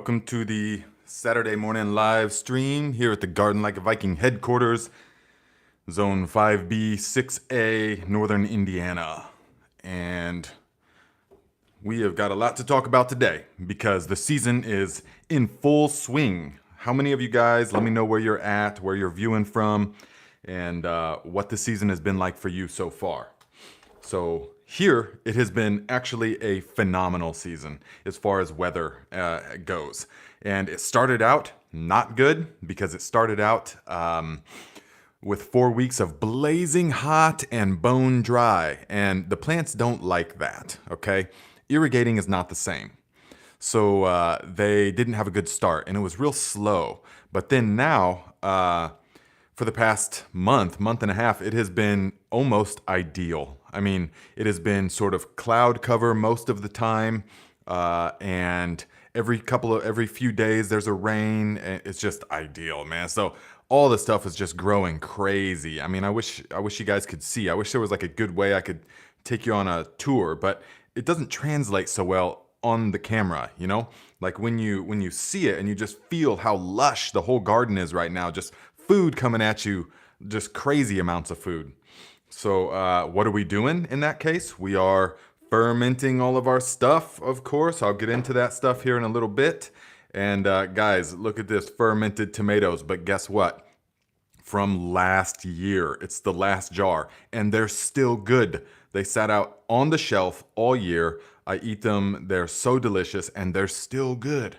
welcome to the Saturday morning live stream here at the Garden Like a Viking headquarters, Zone 5B, 6A, Northern Indiana. And we have got a lot to talk about today because the season is in full swing. How many of you guys, let me know where you're at, where you're viewing from, and what the season has been like for you so far. So here, it has been actually a phenomenal season as far as weather goes. And it started out not good because it started out with 4 weeks of blazing hot and bone dry. And the plants don't like that, okay? Irrigating is not the same. So they didn't have a good start and it was real slow. But then now, for the past month and a half, it has been almost ideal. I mean, it has been sort of cloud cover most of the time, and every few days there's a rain. And it's just ideal, man. So all the stuff is just growing crazy. I mean, I wish you guys could see. I wish there was like a good way I could take you on a tour, but it doesn't translate so well on the camera, you know? Like when you see it and you just feel how lush the whole garden is right now, just food coming at you, just crazy amounts of food. So what are we doing in that case? We are fermenting all of our stuff, of course. I'll get into that stuff here in a little bit. And guys, look at this, fermented tomatoes. But guess what? From last year, it's the last jar, and they're still good. They sat out on the shelf all year. I eat them, they're so delicious, and they're still good.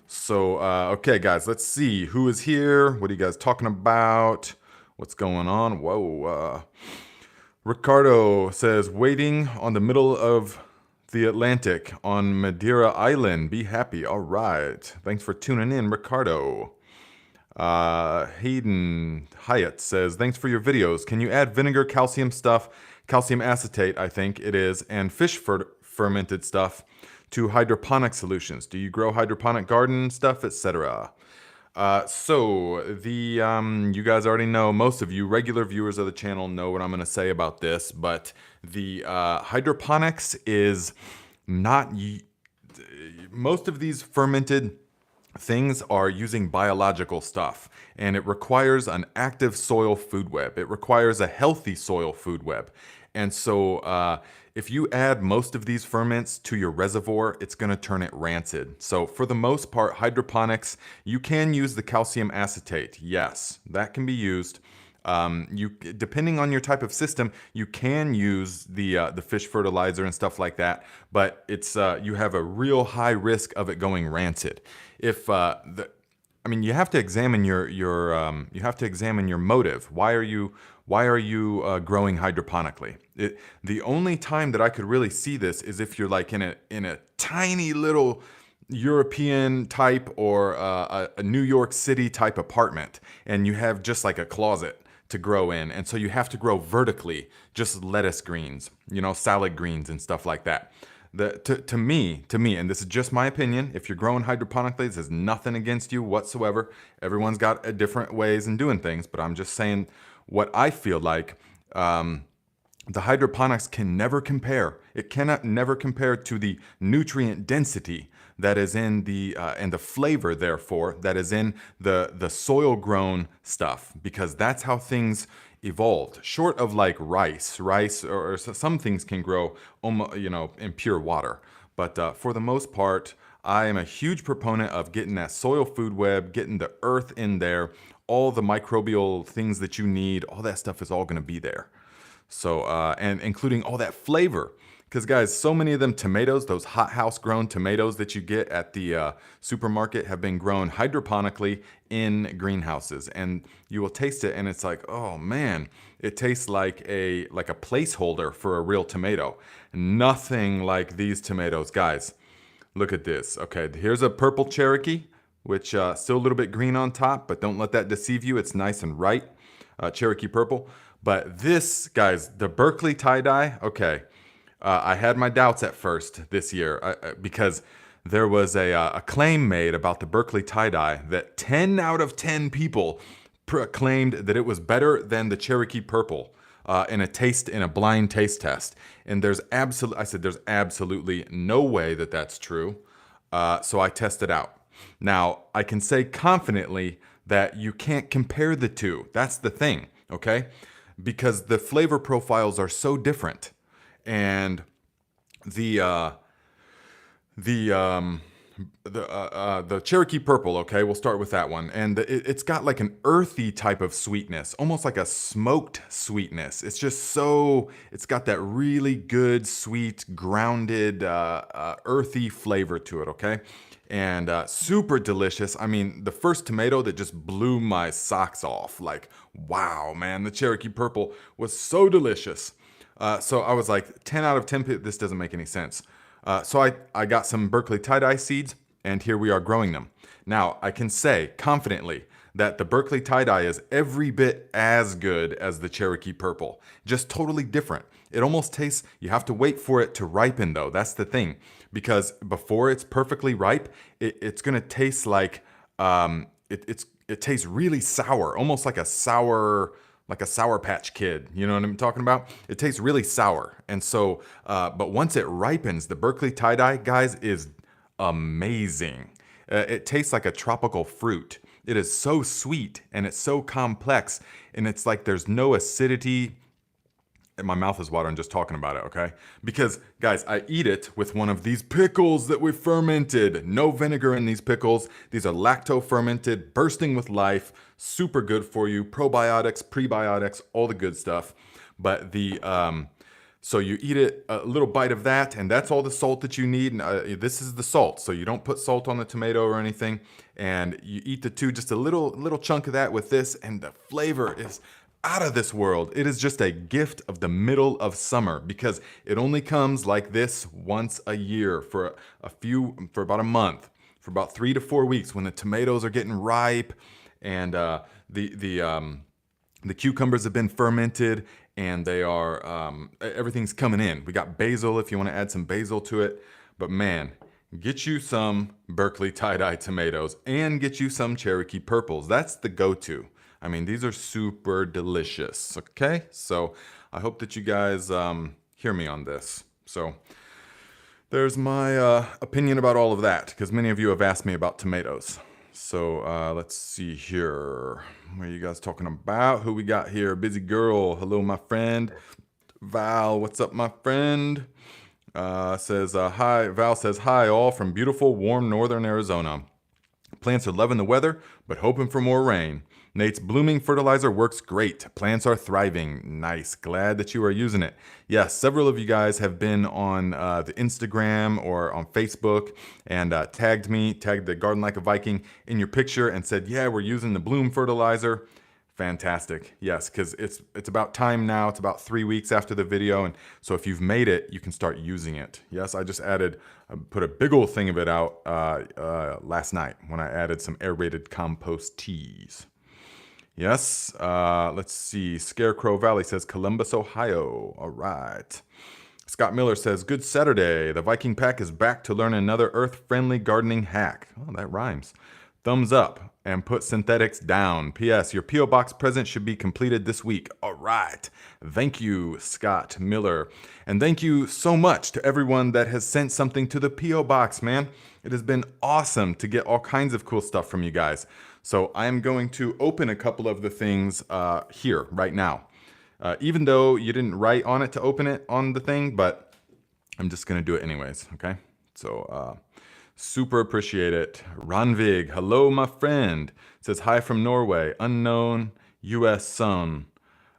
So, okay, guys, let's see who is here. What are you guys talking about? What's going on? Whoa. Ricardo says, waiting on the middle of the Atlantic on Madeira Island. Be happy. All right. Thanks for tuning in, Ricardo. Hayden Hyatt says, thanks for your videos. Can you add vinegar, calcium stuff, calcium acetate, I think it is, and fish fermented stuff to hydroponic solutions? Do you grow hydroponic garden stuff, etc.? You guys already know, most of you regular viewers of the channel know what I'm going to say about this, but the hydroponics is not, most of these fermented things are using biological stuff, and it requires an active soil food web. It requires a healthy soil food web. And so if you add most of these ferments to your reservoir, it's going to turn it rancid. So for the most part, hydroponics, you can use the calcium acetate. Yes, that can be used. Depending on your type of system, you can use the fish fertilizer and stuff like that, but it's you have a real high risk of it going rancid. If you have to examine your motive. Why are you growing hydroponically? The only time that I could really see this is if you're like in a tiny little European type or a New York City type apartment, and you have just like a closet to grow in, and so you have to grow vertically, just lettuce greens, salad greens and stuff like that. To me, and this is just my opinion, if you're growing hydroponically, this is nothing against you whatsoever. Everyone's got different ways in doing things, but I'm just saying what I feel like. The hydroponics can never compare. It cannot never compare to the nutrient density that is in and the flavor, therefore, that is in the soil-grown stuff, because that's how things evolved. Short of like rice or some things can grow, in pure water. But for the most part, I am a huge proponent of getting that soil food web, getting the earth in there, all the microbial things that you need, all that stuff is all going to be there. So, and including all that flavor. Because guys, so many of them tomatoes, those hothouse grown tomatoes that you get at the supermarket have been grown hydroponically in greenhouses. And you will taste it and it's like, oh man, it tastes like a placeholder for a real tomato. Nothing like these tomatoes, guys. Look at this. Okay, here's a purple Cherokee, which still a little bit green on top, but don't let that deceive you. It's nice and ripe, Cherokee purple. But this, guys, the Berkeley tie-dye, okay. I had my doubts at first this year because there was a claim made about the Berkeley tie-dye that 10 out of 10 people claimed that it was better than the Cherokee purple in a blind taste test. And there's absolutely no way that that's true. So I tested out. Now, I can say confidently that you can't compare the two. That's the thing, okay? Because the flavor profiles are so different. And the Cherokee Purple, okay, we'll start with that one. And it's got like an earthy type of sweetness, almost like a smoked sweetness. It's just so, it's got that really good, sweet, grounded, earthy flavor to it, okay? And super delicious. I mean, the first tomato that just blew my socks off. Like, wow, man, the Cherokee Purple was so delicious. So I was like, 10 out of 10, this doesn't make any sense. So I got some Berkeley tie-dye seeds, and here we are growing them. Now, I can say confidently that the Berkeley tie-dye is every bit as good as the Cherokee Purple, just totally different. It almost tastes, you have to wait for it to ripen though, that's the thing. Because before it's perfectly ripe, it's gonna taste like, it tastes really sour, almost like a Sour Patch Kid. You know what I'm talking about? It tastes really sour. And so, but once it ripens, the Berkeley tie-dye, guys, is amazing. It tastes like a tropical fruit. It is so sweet and it's so complex. And it's like there's no acidity. And my mouth is watering just talking about it, okay? Because, guys, I eat it with one of these pickles that we fermented. No vinegar in these pickles. These are lacto-fermented, bursting with life, super good for you. Probiotics, prebiotics, all the good stuff. But so you eat it, a little bite of that, and that's all the salt that you need. And, this is the salt, so you don't put salt on the tomato or anything. And you eat the two, just a little chunk of that with this, and the flavor is out of this world. It is just a gift of the middle of summer because it only comes like this once a year for about a month, for about 3 to 4 weeks when the tomatoes are getting ripe and the cucumbers have been fermented and they are everything's coming in. We got basil if you want to add some basil to it, but man, get you some Berkeley tie-dye tomatoes and get you some Cherokee Purples. That's the go-to. I mean, these are super delicious, okay? So I hope that you guys hear me on this. So there's my opinion about all of that, because many of you have asked me about tomatoes. So let's see here. What are you guys talking about? Who we got here? Busy Girl. Hello, my friend. Val, what's up, my friend? Says hi. Val says, hi, all from beautiful, warm northern Arizona. Plants are loving the weather, but hoping for more rain. Nate's blooming fertilizer works great. Plants are thriving. Nice. Glad that you are using it. Yes, several of you guys have been on the Instagram or on Facebook and tagged the Garden Like a Viking in your picture and said, yeah, we're using the bloom fertilizer. Fantastic. Yes, because it's about time now. It's about 3 weeks after the video. And so if you've made it, you can start using it. Yes, I just put a big old thing of it out last night when I added some aerated compost teas. Yes, let's see. Scarecrow Valley says Columbus, Ohio. All right. Scott Miller says, good Saturday. The Viking Pack is back to learn another earth-friendly gardening hack. Oh, that rhymes. Thumbs up and put synthetics down. P.S. Your P.O. Box present should be completed this week. All right. Thank you, Scott Miller. And thank you so much to everyone that has sent something to the P.O. Box, man. It has been awesome to get all kinds of cool stuff from you guys. So I'm going to open a couple of the things here right now. Even though you didn't write on it to open it on the thing, but I'm just going to do it anyways, okay? So super appreciate it. Ranvig, hello, my friend. Says, hi from Norway. Unknown U.S. zone.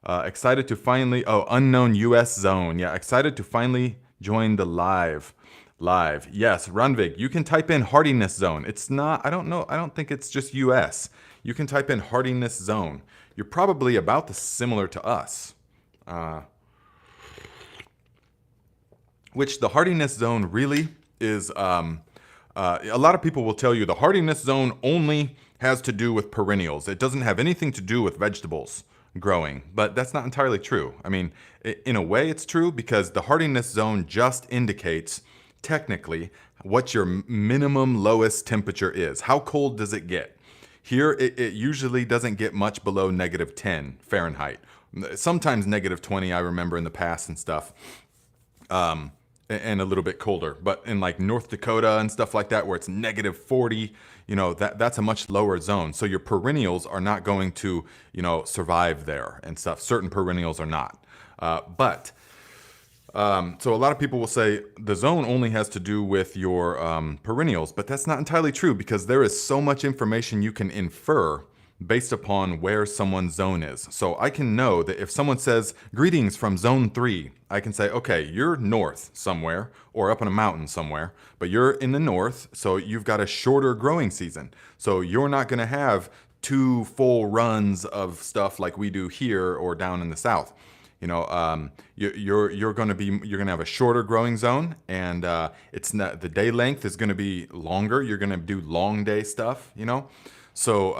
Excited to finally, unknown U.S. zone. Yeah, excited to finally join the live. Yes, Ranvig, you can type in hardiness zone. It's not, I don't know, I don't think it's just US. You can type in hardiness zone. You're probably about similar to us. Which the hardiness zone really is, a lot of people will tell you the hardiness zone only has to do with perennials. It doesn't have anything to do with vegetables growing, but that's not entirely true. I mean, in a way it's true because the hardiness zone just indicates technically what your minimum lowest temperature is. How cold does it get? Here, it usually doesn't get much below -10 Fahrenheit. Sometimes -20, I remember in the past and stuff. and a little bit colder. But in like North Dakota and stuff like that, where it's -40, that's a much lower zone. So your perennials are not going to, survive there and stuff. Certain perennials are not. So a lot of people will say the zone only has to do with your perennials, but that's not entirely true because there is so much information you can infer based upon where someone's zone is. So I can know that if someone says, greetings from zone 3, I can say, okay, you're north somewhere or up in a mountain somewhere, but you're in the north, so you've got a shorter growing season. So you're not going to have 2 full runs of stuff like we do here or down in the south. You're going to have a shorter growing zone, and it's not, the day length is going to be longer. You're going to do long day stuff, So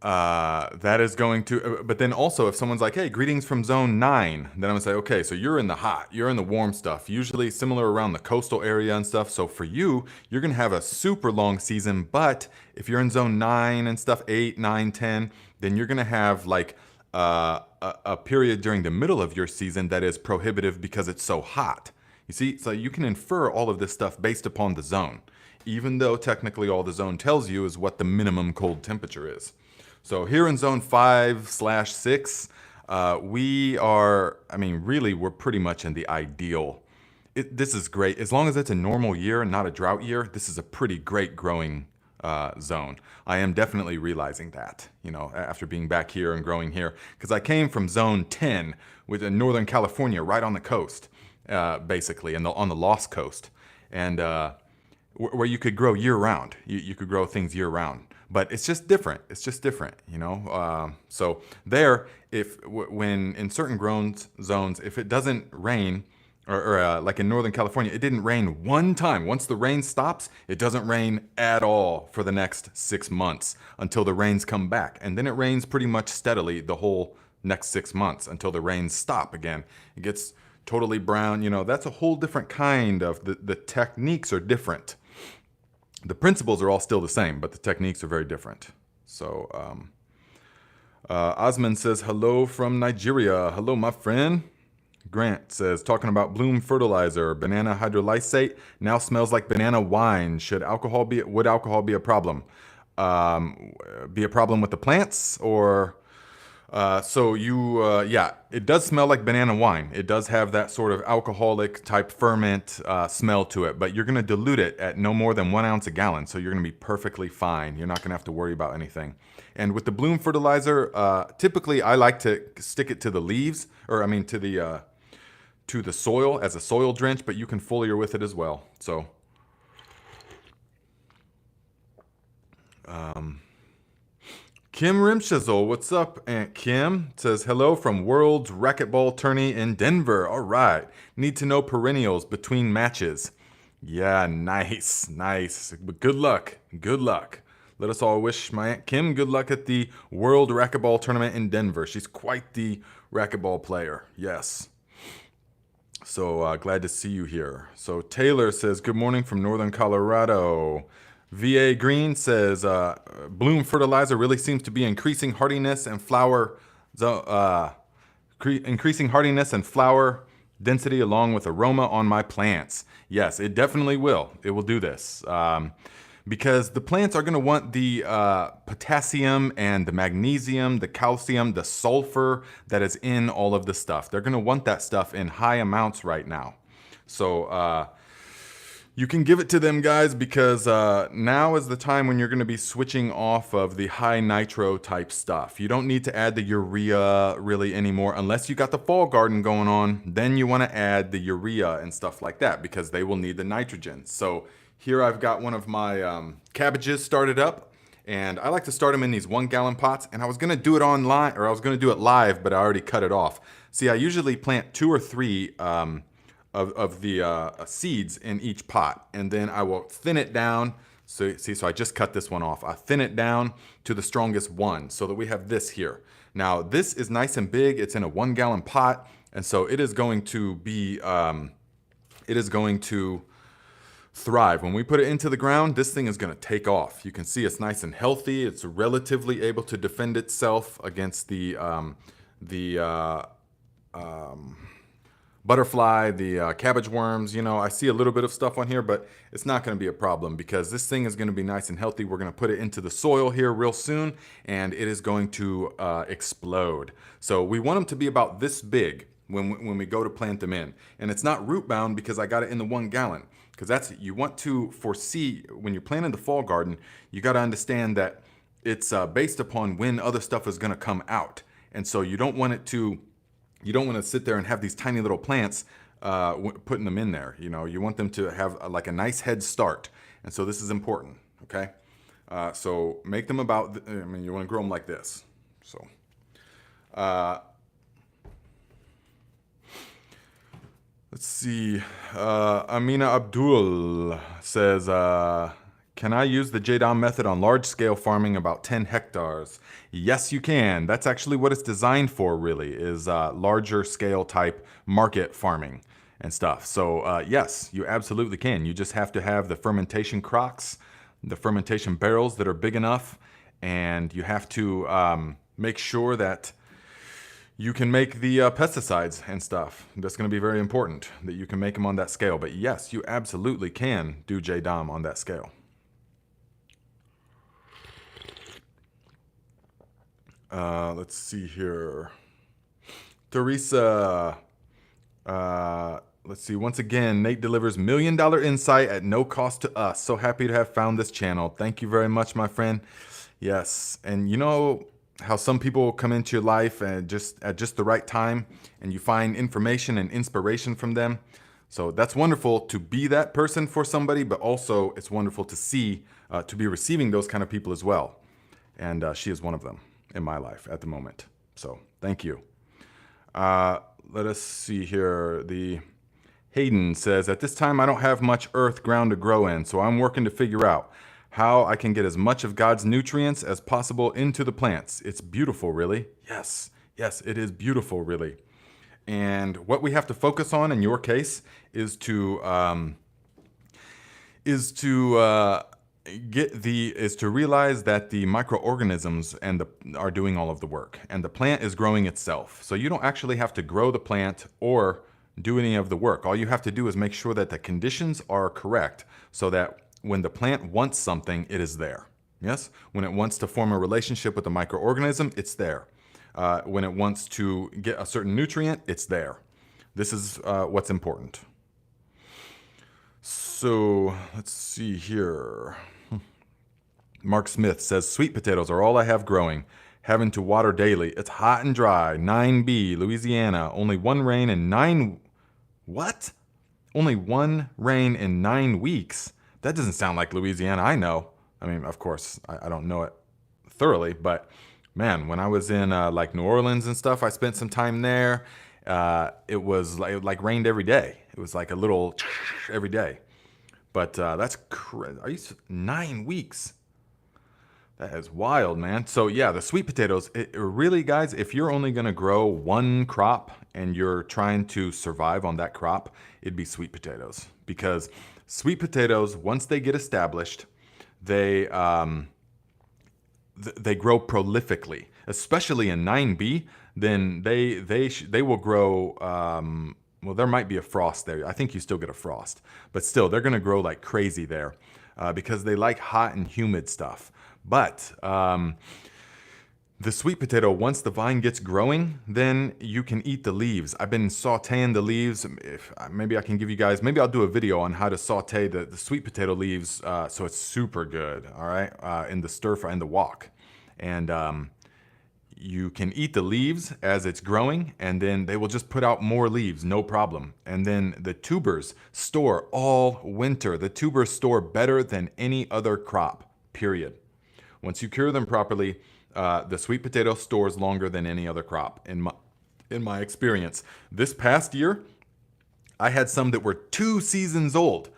that is going to, but then also if someone's like, hey, greetings from zone 9, then I'm gonna say, okay, so you're in the hot, you're in the warm stuff, usually similar around the coastal area and stuff. So for you, you're gonna have a super long season, but if you're in zone 9 and stuff, 8, 9, 10, then you're gonna have like a period during the middle of your season that is prohibitive because it's so hot. You see, so you can infer all of this stuff based upon the zone, even though technically all the zone tells you is what the minimum cold temperature is. So here in zone 5/6, we're pretty much in the ideal. This is great. As long as it's a normal year and not a drought year, this is a pretty great growing zone. I am definitely realizing that, after being back here and growing here, because I came from zone 10 in Northern California, right on the coast, basically, and on the Lost Coast, and where you could grow year round. You could grow things year round. But it's just different. It's just different, So there, when in certain grown zones, if it doesn't rain, or like in Northern California, it didn't rain one time. Once the rain stops, it doesn't rain at all for the next 6 months until the rains come back. And then it rains pretty much steadily the whole next 6 months until the rains stop again. It gets totally brown. That's a whole different kind of, the techniques are different. The principles are all still the same, but the techniques are very different. So, Osman says, hello from Nigeria. Hello, my friend. Grant says, talking about bloom fertilizer, banana hydrolysate, now smells like banana wine. Would alcohol be a problem? Be a problem with the plants, or... it does smell like banana wine. It does have that sort of alcoholic type ferment smell to it, but you're going to dilute it at no more than 1 ounce a gallon. So you're going to be perfectly fine. You're not going to have to worry about anything. And with the bloom fertilizer, typically I like to stick it to the leaves, to the soil as a soil drench, but you can foliar with it as well. So, Kim Rimshizzle, what's up, Aunt Kim? Says, hello from World's Racquetball Tourney in Denver. All right. Need to know perennials between matches. Yeah, nice. But good luck. Let us all wish my Aunt Kim good luck at the World Racquetball Tournament in Denver. She's quite the racquetball player. Yes. So glad to see you here. So Taylor says, good morning from Northern Colorado. VA Green says, bloom fertilizer really seems to be increasing hardiness and flower density along with aroma on my plants. Yes, it definitely will. It will do this. Because the plants are going to want the potassium and the magnesium, the calcium, the sulfur that is in all of the stuff. They're going to want that stuff in high amounts right now. So you can give it to them, guys, because now is the time when you're going to be switching off of the high nitro type stuff. You don't need to add the urea really anymore unless you got the fall garden going on. Then you want to add the urea and stuff like that because they will need the nitrogen. So here I've got one of my cabbages started up, and I like to start them in these 1 gallon pots, and I was going to do it online, or I was going to do it live, but I already cut it off. See, I usually plant 2 or 3 of the seeds in each pot, and then I will thin it down. So I just cut this one off. I thin it down to the strongest one so that we have this here. Now this is nice and big. It's in a 1 gallon pot, and so it is going to be, thrive. When we put it into the ground, this thing is going to take off. You can see it's nice and healthy. It's relatively able to defend itself against the butterfly, the cabbage worms. You know, I see a little bit of stuff on here, but it's not going to be a problem because this thing is going to be nice and healthy. We're going to put it into the soil here real soon, and it is going to explode. So we want them to be about this big when we go to plant them in. And it's not root bound because I got it in the 1 gallon. Because that's, you want to foresee, when you're planting the fall garden, you got to understand that it's based upon when other stuff is going to come out. And so you don't want it to, you don't want to sit there and have these tiny little plants putting them in there. You know, you want them to have like a nice head start. And so this is important, okay? So make them about, I mean, you want to grow them like this. So, let's see. Amina Abdul says, can I use the JDOM method on large scale farming about 10 hectares? Yes, you can. That's actually what it's designed for, really, is larger scale type market farming and stuff. So yes, you absolutely can. You just have to have the fermentation crocks, the fermentation barrels that are big enough, and you have to make sure that you can make the pesticides and stuff. That's going to be very important, that you can make them on that scale. But yes, you absolutely can do JDOM on that scale. Let's see here. Teresa. Let's see. Once again, Nate delivers $1 million insight at no cost to us. So happy to have found this channel. Thank you very much, my friend. Yes. And you know how some people come into your life and at just the right time, and you find information and inspiration from them. So that's wonderful to be that person for somebody, but also it's wonderful to see, to be receiving those kind of people as well. And she is one of them in my life at the moment. So thank you. Let us see here. The Hayden says, at this time I don't have much earth ground to grow in, so I'm working to figure out how I can get as much of God's nutrients as possible into the plants. It's beautiful, really. Yes, yes, it is beautiful, really. And what we have to focus on in your case is to realize that the microorganisms are doing all of the work, and the plant is growing itself. So you don't actually have to grow the plant or do any of the work. All you have to do is make sure that the conditions are correct so that when the plant wants something, it is there. Yes? When it wants to form a relationship with the microorganism, it's there. When it wants to get a certain nutrient, it's there. This is what's important. So let's see here. Mark Smith says, sweet potatoes are all I have growing. Having to water daily. It's hot and dry. 9B, Louisiana. Only one rain in 9... What? Only one rain in 9 weeks? That doesn't sound like Louisiana I know. I mean, of course, I don't know it thoroughly, but man, when I was in like New Orleans and stuff, I spent some time there. It was like rained every day. It was like a little every day. But that's crazy. Are you 9 weeks? That is wild, man. So yeah, the sweet potatoes, really, guys, if you're only going to grow one crop and you're trying to survive on that crop, it'd be sweet potatoes. Because sweet potatoes, once they get established, they grow prolifically, especially in 9B. Then they will grow. Well, there might be a frost there. I think you still get a frost, but still, they're going to grow like crazy there because they like hot and humid stuff. But the sweet potato, once the vine gets growing, then you can eat the leaves. I've been sauteing the leaves. Maybe I can give you guys, maybe I'll do a video on how to saute the sweet potato leaves so it's super good, all right, in the stir fry, in the wok. And you can eat the leaves as it's growing, and then they will just put out more leaves, no problem. And then the tubers store all winter. The tubers store better than any other crop, period. Once you cure them properly, the sweet potato stores longer than any other crop, in my experience. This past year, I had some that were 2 seasons old,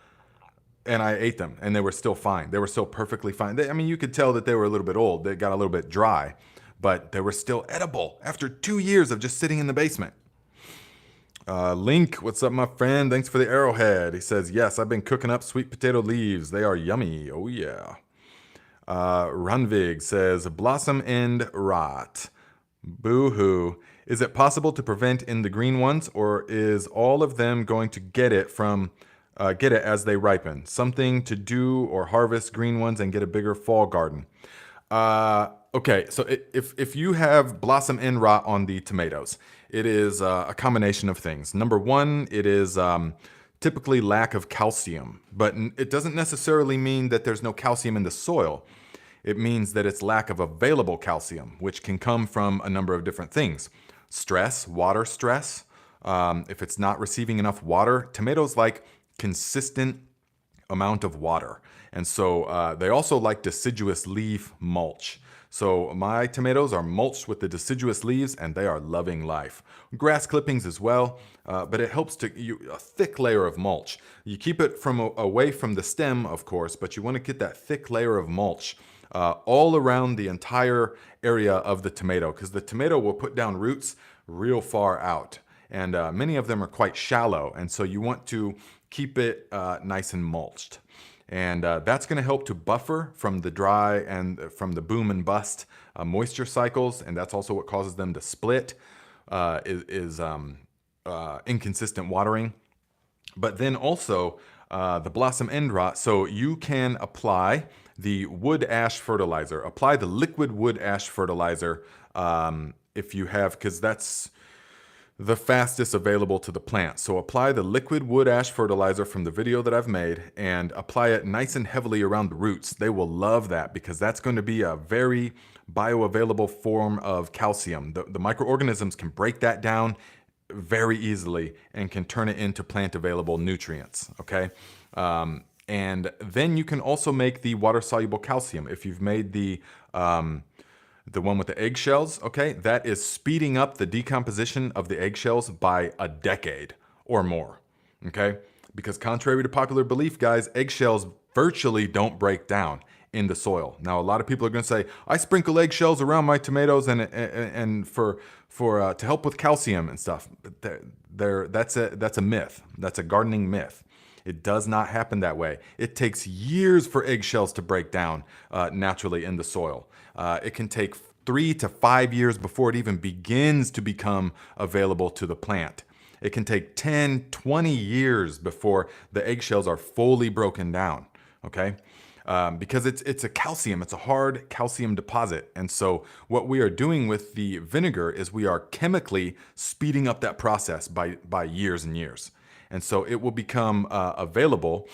and I ate them, and they were still fine. They were still perfectly fine. I mean, you could tell that they were a little bit old. They got a little bit dry, but they were still edible after 2 years of just sitting in the basement. Link, what's up, my friend? Thanks for the arrowhead. He says, yes, I've been cooking up sweet potato leaves. They are yummy. Oh, yeah. Runvig says, blossom end rot. Boo-hoo. Is it possible to prevent in the green ones, or is all of them going to get it as they ripen? Something to do or harvest green ones and get a bigger fall garden. Okay, so if you have blossom end rot on the tomatoes, it is a combination of things. Number one, it is typically lack of calcium, but it doesn't necessarily mean that there's no calcium in the soil. It means that it's lack of available calcium, which can come from a number of different things. Stress, water stress. If it's not receiving enough water, tomatoes like consistent amount of water. And so they also like deciduous leaf mulch. So my tomatoes are mulched with the deciduous leaves and they are loving life. Grass clippings as well, but it helps to a thick layer of mulch. You keep it away from the stem, of course, but you want to get that thick layer of mulch all around the entire area of the tomato, because the tomato will put down roots real far out. And many of them are quite shallow, and so you want to keep it nice and mulched. And that's going to help to buffer from the dry and from the boom and bust moisture cycles, and that's also what causes them to split, is inconsistent watering. But then also the blossom end rot, so you can apply the wood ash fertilizer. Apply the liquid wood ash fertilizer if you have, because that's the fastest available to the plant. So apply the liquid wood ash fertilizer from the video that I've made and apply it nice and heavily around the roots. They will love that because that's going to be a very bioavailable form of calcium. The microorganisms can break that down very easily and can turn it into plant available nutrients, okay? And then you can also make the water soluble calcium. If you've made the one with the eggshells, okay, that is speeding up the decomposition of the eggshells by a decade or more, okay? Because contrary to popular belief, guys, eggshells virtually don't break down in the soil. Now, a lot of people are going to say, I sprinkle eggshells around my tomatoes and for to help with calcium and stuff. That's a myth. That's a gardening myth. It does not happen that way. It takes years for eggshells to break down naturally in the soil. It can take 3 to 5 years before it even begins to become available to the plant. It can take 10, 20 years before the eggshells are fully broken down, okay? Because it's a calcium, it's a hard calcium deposit. And so what we are doing with the vinegar is we are chemically speeding up that process by years and years. And so it will become available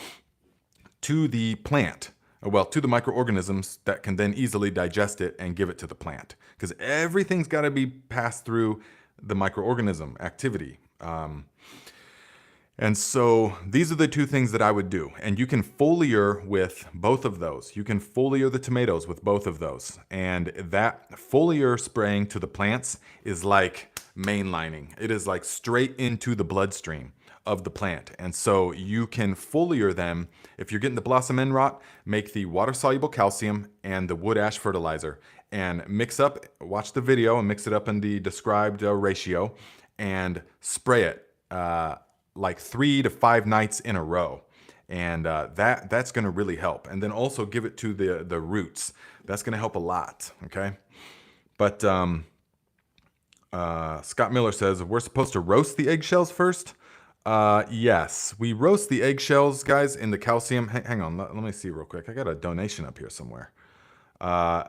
to the plant, well, to the microorganisms that can then easily digest it and give it to the plant. Because everything's got to be passed through the microorganism activity. And so these are the two things that I would do. And you can foliar with both of those. You can foliar the tomatoes with both of those. And that foliar spraying to the plants is like mainlining. It is like straight into the bloodstream of the plant. And so you can foliar them. If you're getting the blossom end rot, make the water soluble calcium and the wood ash fertilizer and mix up, watch the video and mix it up in the described ratio and spray it like 3 to 5 nights in a row. And that's going to really help. And then also give it to the roots. That's going to help a lot. Okay. But Scott Miller says, we're supposed to roast the eggshells first. Yes, we roast the eggshells, guys, in the calcium. Hang on, let me see real quick. I got a donation up here somewhere.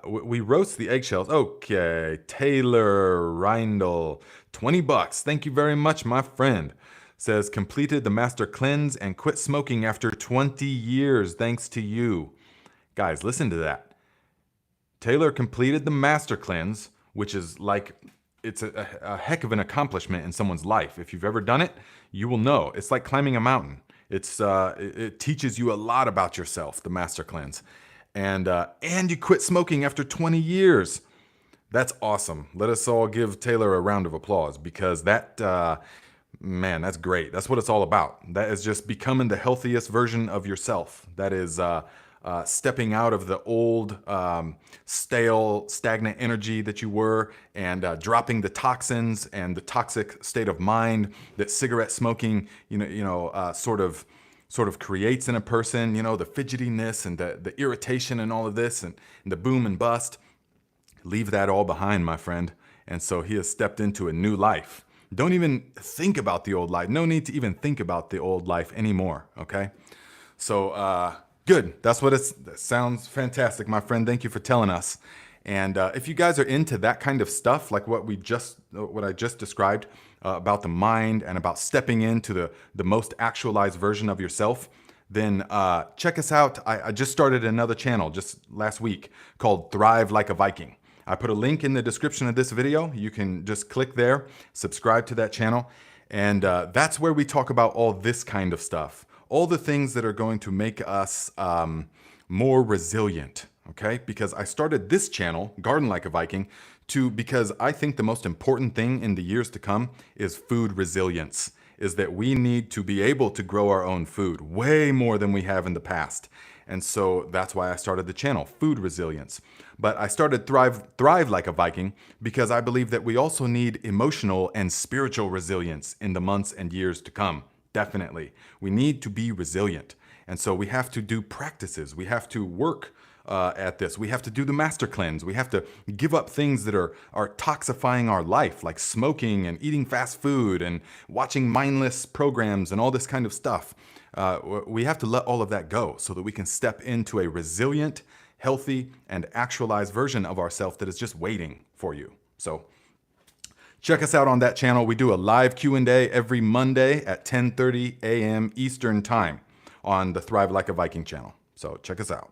We roast the eggshells. Okay, Taylor Reindl, $20. Thank you very much, my friend. Says, completed the master cleanse and quit smoking after 20 years, thanks to you. Guys, listen to that. Taylor completed the master cleanse, which is like, it's a heck of an accomplishment in someone's life. If you've ever done it, you will know. It's like climbing a mountain. It teaches you a lot about yourself, the master cleanse. And you quit smoking after 20 years. That's awesome. Let us all give Taylor a round of applause because that, man, that's great. That's what it's all about. That is just becoming the healthiest version of yourself. That is stepping out of the old, stale, stagnant energy that you were and dropping the toxins and the toxic state of mind that cigarette smoking, sort of creates in a person, the fidgetiness and the irritation and all of this and the boom and bust. Leave that all behind, my friend, And so he has stepped into a new life. Don't even think about the old life. No need to even think about the old life anymore, okay? So good. That's what that sounds fantastic, my friend. Thank you for telling us. And if you guys are into that kind of stuff, like what I just described about the mind and about stepping into the most actualized version of yourself, then check us out. I just started another channel just last week called Thrive Like a Viking. I put a link in the description of this video. You can just click there, subscribe to that channel, and that's where we talk about all this kind of stuff. All the things that are going to make us more resilient, okay? Because I started this channel, Garden Like a Viking, because I think the most important thing in the years to come is food resilience, is that we need to be able to grow our own food way more than we have in the past. And so that's why I started the channel, Food Resilience. But I started Thrive Like a Viking because I believe that we also need emotional and spiritual resilience in the months and years to come. Definitely. We need to be resilient. And so we have to do practices. We have to work at this. We have to do the master cleanse. We have to give up things that are toxifying our life, like smoking and eating fast food and watching mindless programs and all this kind of stuff. We have to let all of that go so that we can step into a resilient, healthy, and actualized version of ourselves that is just waiting for you. So check us out on that channel. We do a live Q&A every Monday at 10:30 a.m. Eastern Time on the Thrive Like a Viking channel. So check us out.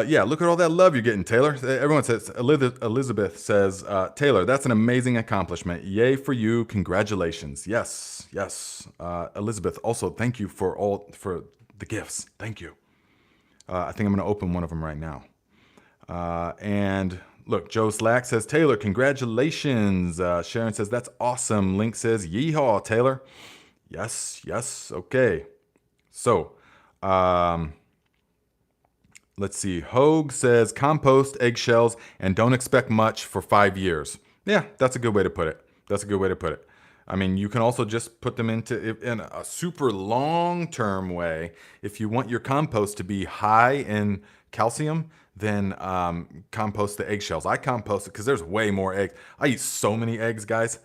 Yeah, look at all that love you're getting, Taylor. Everyone says, Elizabeth says, Taylor, that's an amazing accomplishment. Yay for you. Congratulations. Yes, yes. Elizabeth, also, thank you for the gifts. Thank you. I think I'm going to open one of them right now. And look, Joe Slack says, Taylor, congratulations. Sharon says, that's awesome. Link says, yeehaw, Taylor. Yes, yes. Okay. So, let's see. Hogue says, compost eggshells and don't expect much for 5 years. Yeah, that's a good way to put it. That's a good way to put it. I mean, you can also just put them in a super long-term way. If you want your compost to be high in calcium, then compost the eggshells. I compost it because there's way more eggs. I eat so many eggs, guys.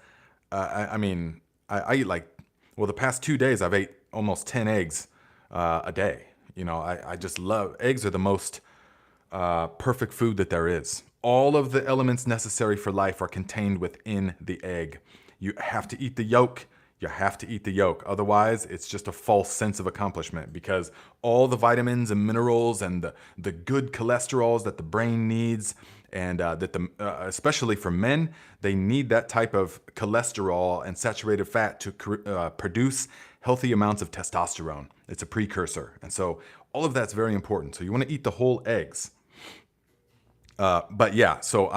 I mean, I eat the past 2 days I've ate almost 10 eggs a day. You know, I just love, eggs are the most perfect food that there is. All of the elements necessary for life are contained within the egg. You have to eat the yolk. You have to eat the yolk. Otherwise, it's just a false sense of accomplishment because all the vitamins and minerals and the good cholesterols that the brain needs and especially for men, they need that type of cholesterol and saturated fat to produce healthy amounts of testosterone. It's a precursor. And so all of that's very important. So you want to eat the whole eggs. But yeah, so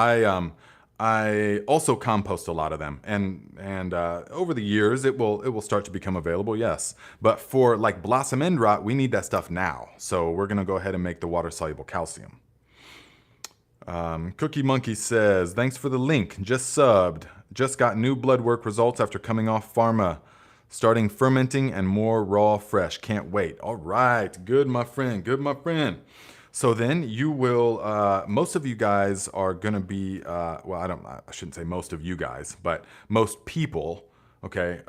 I also compost a lot of them, and over the years it will start to become available. Yes, but for like blossom end rot, we need that stuff now. So we're gonna go ahead and make the water soluble calcium. Cookie Monkey says, thanks for the link. Just subbed. Just got new blood work results after coming off pharma. Starting fermenting and more raw fresh. Can't wait. All right. Good, my friend. Good, my friend. So then you will, most of you guys are going to be, I shouldn't say most of you guys, but most people, okay,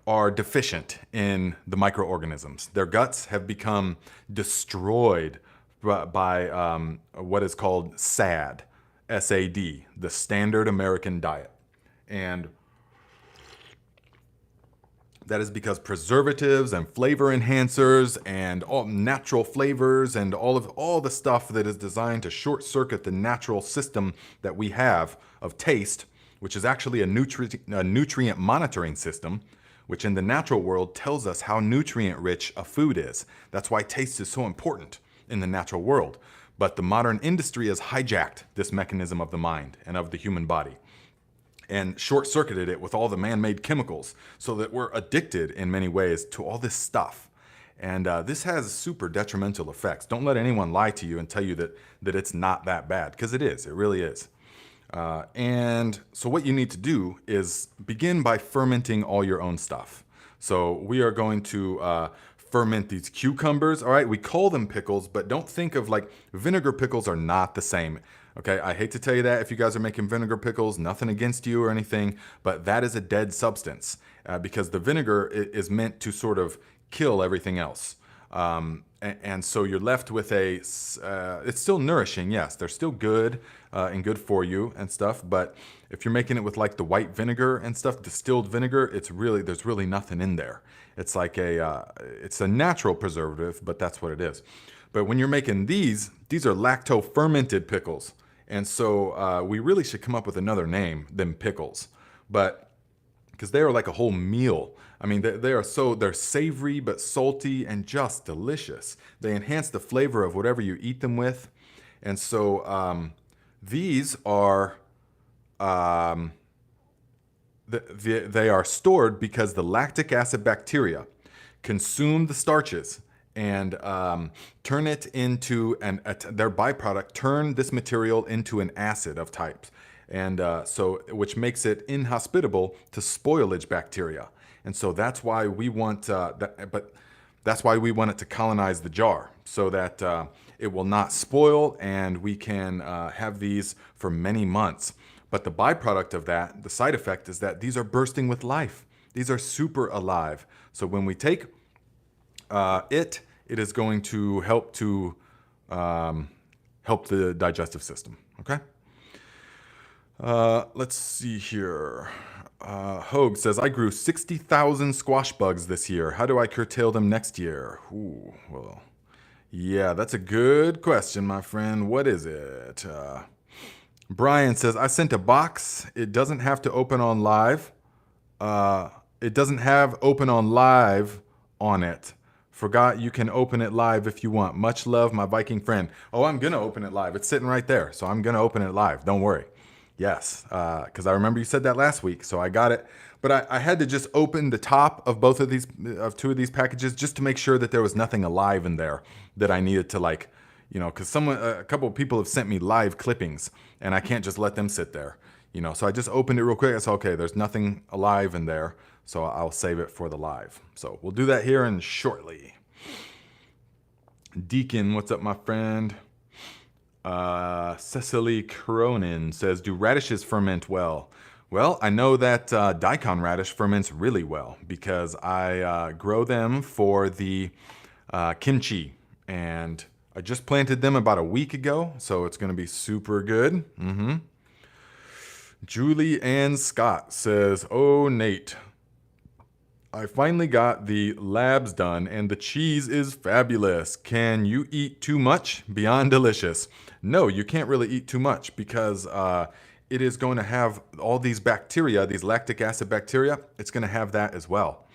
are deficient in the microorganisms. Their guts have become destroyed by what is called SAD, S-A-D, the Standard American Diet. And that is because preservatives and flavor enhancers and all natural flavors and all the stuff that is designed to short circuit the natural system that we have of taste, which is actually a nutrient monitoring system, which in the natural world tells us how nutrient rich a food is. That's why taste is so important in the natural world. But the modern industry has hijacked this mechanism of the mind and of the human body and short-circuited it with all the man-made chemicals so that we're addicted in many ways to all this stuff. And this has super detrimental effects. Don't let anyone lie to you and tell you that it's not that bad, because it is. It really is. And so what you need to do is begin by fermenting all your own stuff. So we are going to ferment these cucumbers. All right, we call them pickles, but don't think of like vinegar pickles are not the same. Okay, I hate to tell you that if you guys are making vinegar pickles, nothing against you or anything, but that is a dead substance because the vinegar is meant to sort of kill everything else. And so you're left with it's still nourishing, yes, they're still good and good for you and stuff, but if you're making it with like the white vinegar and stuff, distilled vinegar, there's really nothing in there. It's like it's a natural preservative, but that's what it is. But when you're making these are lacto fermented pickles. And so we really should come up with another name than pickles, but because they are like a whole meal. I mean, they're savory but salty and just delicious. They enhance the flavor of whatever you eat them with. And so these are they are stored because the lactic acid bacteria consume the starches and turn it into their byproduct, turn this material into an acid of types. And which makes it inhospitable to spoilage bacteria. And so that's why we want that's why we want it to colonize the jar so that it will not spoil and we can have these for many months. But the byproduct of that, the side effect, is that these are bursting with life. These are super alive. So when we take it is going to help the digestive system. Okay. Let's see here. Hogue says, I grew 60,000 squash bugs this year. How do I curtail them next year? Ooh, well, yeah, that's a good question, my friend. What is it? Brian says, I sent a box. It doesn't have to open on live. It doesn't have open on live on it. Forgot you can open it live if you want. Much love, my Viking friend. Oh, I'm going to open it live. It's sitting right there. So I'm going to open it live. Don't worry. Yes, because I remember you said that last week, so I got it. But I had to just open the top of two of these packages just to make sure that there was nothing alive in there that I needed to because a couple of people have sent me live clippings and I can't just let them sit there, So I just opened it real quick. I said, okay, there's nothing alive in there, so I'll save it for the live. So we'll do that here and shortly. Deacon, what's up, my friend? Cecily Cronin says, do radishes ferment well? Well, I know that daikon radish ferments really well because I grow them for the kimchi, and I just planted them about a week ago, so it's going to be super good. Julie Ann Scott says, oh, Nate, I finally got the labs done and the cheese is fabulous. Can you eat too much? Beyond delicious. No, you can't really eat too much because it is going to have all these bacteria, these lactic acid bacteria. It's going to have that as well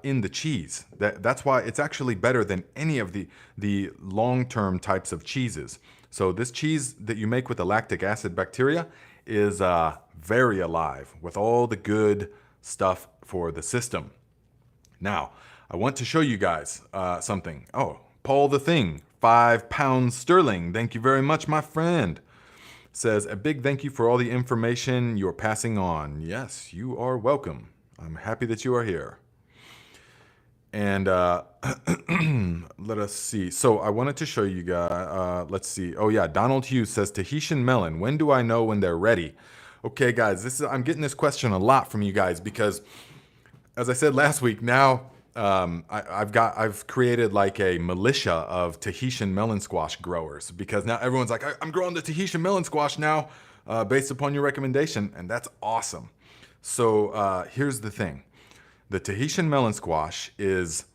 in the cheese. That's why it's actually better than any of the long-term types of cheeses. So this cheese that you make with the lactic acid bacteria is very alive with all the good stuff for the system. Now, I want to show you guys something. Oh, Paul the Thing, £5 sterling. Thank you very much, my friend. Says, a big thank you for all the information you're passing on. Yes, you are welcome. I'm happy that you are here. And let us see. So I wanted to show you guys, let's see. Oh yeah, Donald Hughes says, Tahitian melon, when do I know when they're ready? Okay, guys, I'm getting this question a lot from you guys because, as I said last week, now I've created like a militia of Tahitian melon squash growers because now everyone's like, I'm growing the Tahitian melon squash now based upon your recommendation, and that's awesome. So here's the thing. The Tahitian melon squash is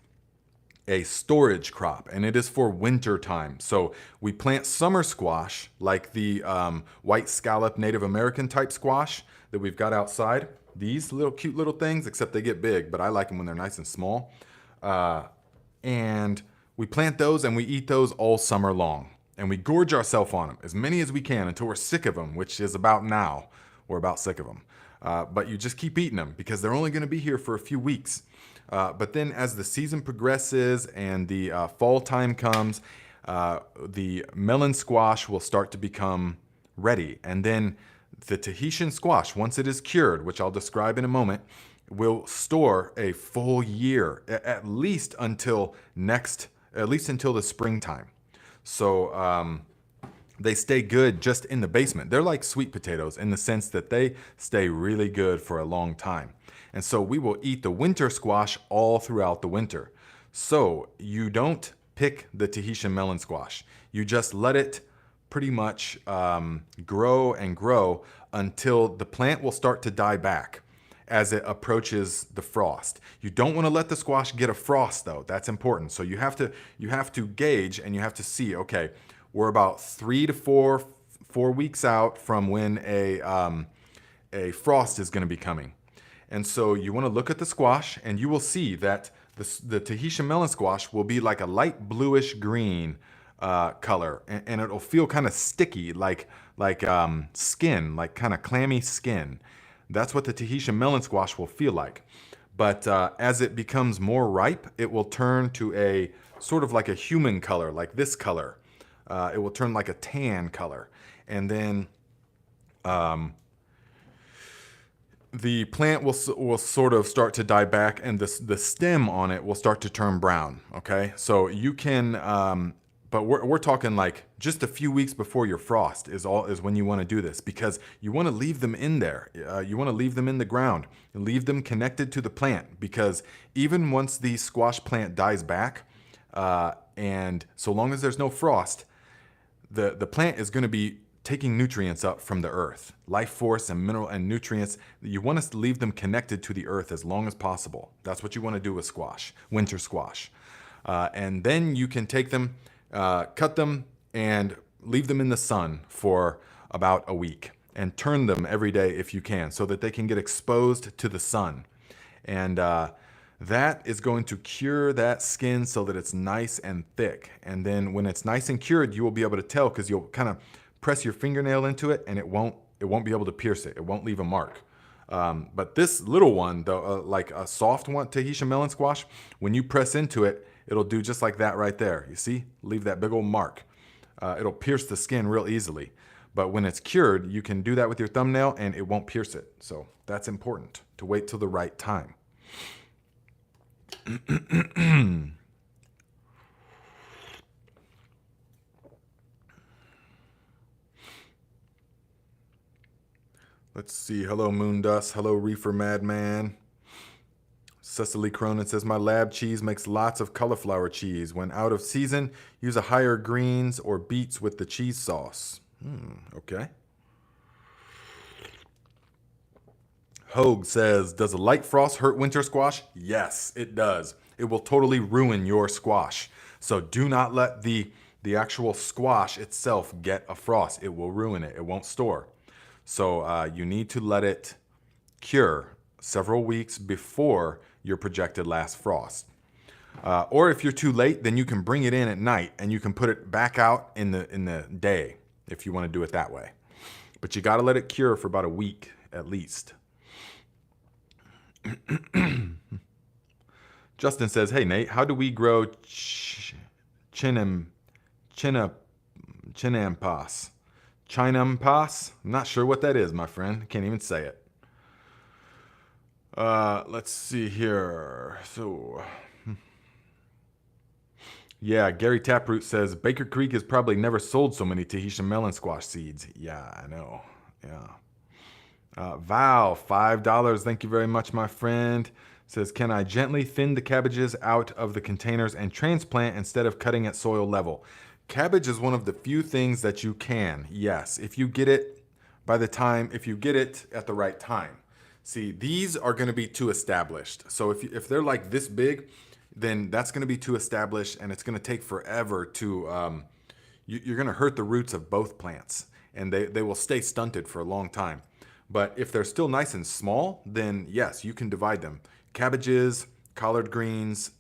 a storage crop, and it is for winter time. So we plant summer squash, like the white scallop Native American type squash that we've got outside. These little cute little things, except they get big, but I like them when they're nice and small. And we plant those and we eat those all summer long. And we gorge ourselves on them, as many as we can, until we're sick of them, which is about now. We're about sick of them. But you just keep eating them because they're only going to be here for a few weeks. But then as the season progresses and the fall time comes, the melon squash will start to become ready. And then the Tahitian squash, once it is cured, which I'll describe in a moment, will store a full year, at least until the springtime. So they stay good just in the basement. They're like sweet potatoes in the sense that they stay really good for a long time. And so we will eat the winter squash all throughout the winter. So you don't pick the Tahitian melon squash. You just let it pretty much grow and grow until the plant will start to die back as it approaches the frost. You don't want to let the squash get a frost though. That's important. So you have to gauge and you have to see, okay, we're about 3 to 4 weeks out from when a frost is going to be coming. And so you want to look at the squash and you will see that the Tahitian melon squash will be like a light bluish green color, and it'll feel kind of sticky, like skin, like kind of clammy skin. That's what the Tahitian melon squash will feel like. But as it becomes more ripe, it will turn to a sort of like a human color, like this color. It will turn like a tan color. And then the plant will sort of start to die back, and the stem on it will start to turn brown, okay? So you can... but we're talking like just a few weeks before your frost is when you want to do this, because you want to leave them in there. You want to leave them in the ground and leave them connected to the plant, because even once the squash plant dies back, and so long as there's no frost, the plant is going to be taking nutrients up from the earth, life force and mineral and nutrients. You want to leave them connected to the earth as long as possible. That's what you want to do with squash, winter squash. And then you can take them, cut them, and leave them in the sun for about a week, and turn them every day if you can, so that they can get exposed to the sun. And that is going to cure that skin so that it's nice and thick. And then when it's nice and cured, you will be able to tell, because you'll kind of press your fingernail into it and it won't be able to pierce it. It won't leave a mark. But this little one, though, like a soft one, Tahitian melon squash, when you press into it, it'll do just like that right there. You see? Leave that big old mark. It'll pierce the skin real easily. But when it's cured, you can do that with your thumbnail and it won't pierce it. So that's important, to wait till the right time. Let's see. Hello, Moondust. Hello, Reefer Madman. Cecily Cronin says, my lab cheese makes lots of cauliflower cheese. When out of season, use a higher greens or beets with the cheese sauce. Okay. Hogue says, does a light frost hurt winter squash? Yes, it does. It will totally ruin your squash. So do not let the actual squash itself get a frost. It will ruin it. It won't store. So you need to let it cure several weeks before your projected last frost. Or if you're too late, then you can bring it in at night and you can put it back out in the day if you want to do it that way. But you got to let it cure for about a week at least. Justin says, hey Nate, how do we grow chinampas? Chinampas? I'm not sure what that is, my friend. Can't even say it. Let's see here. So, yeah, Gary Taproot says, Baker Creek has probably never sold so many Tahitian melon squash seeds. Yeah, I know. Yeah. Val, $5. Thank you very much, my friend. Says, can I gently thin the cabbages out of the containers and transplant instead of cutting at soil level? Cabbage is one of the few things that you can, yes, if you get it at the right time. See, these are going to be too established. So if they're like this big, then that's going to be too established, and it's going to take forever to, you're going to hurt the roots of both plants, and they will stay stunted for a long time. But if they're still nice and small, then yes, you can divide them. Cabbages, collard greens,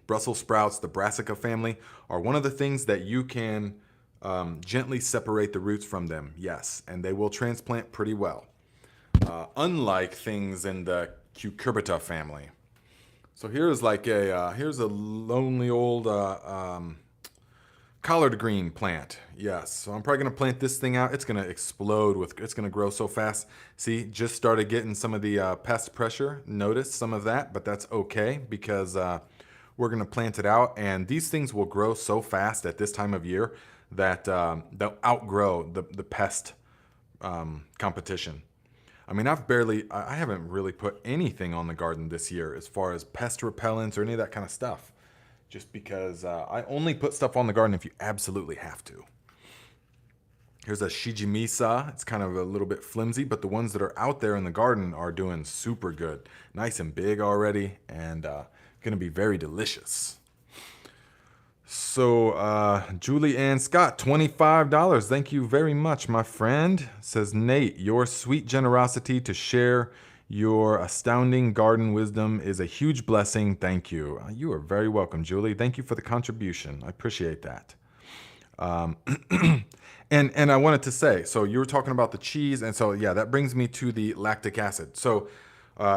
Brussels sprouts, the brassica family, are one of the things that you can gently separate the roots from them, yes, and they will transplant pretty well. Unlike things in the cucurbita family. So here's like here's a lonely old collard green plant. Yes, so I'm probably gonna plant this thing out. It's gonna explode it's gonna grow so fast. See, just started getting some of the pest pressure. Notice some of that, but that's okay because we're gonna plant it out, and these things will grow so fast at this time of year that they'll outgrow the pest competition. I mean, I haven't really put anything on the garden this year as far as pest repellents or any of that kind of stuff. Just because I only put stuff on the garden if you absolutely have to. Here's a Shijimisa. It's kind of a little bit flimsy, but the ones that are out there in the garden are doing super good. Nice and big already, and gonna be very delicious. So, Julie Ann Scott, $25. Thank you very much, my friend. Says, Nate, your sweet generosity to share your astounding garden wisdom is a huge blessing. Thank you. You are very welcome, Julie. Thank you for the contribution. I appreciate that. And I wanted to say, so you were talking about the cheese, and so yeah, that brings me to the lactic acid. So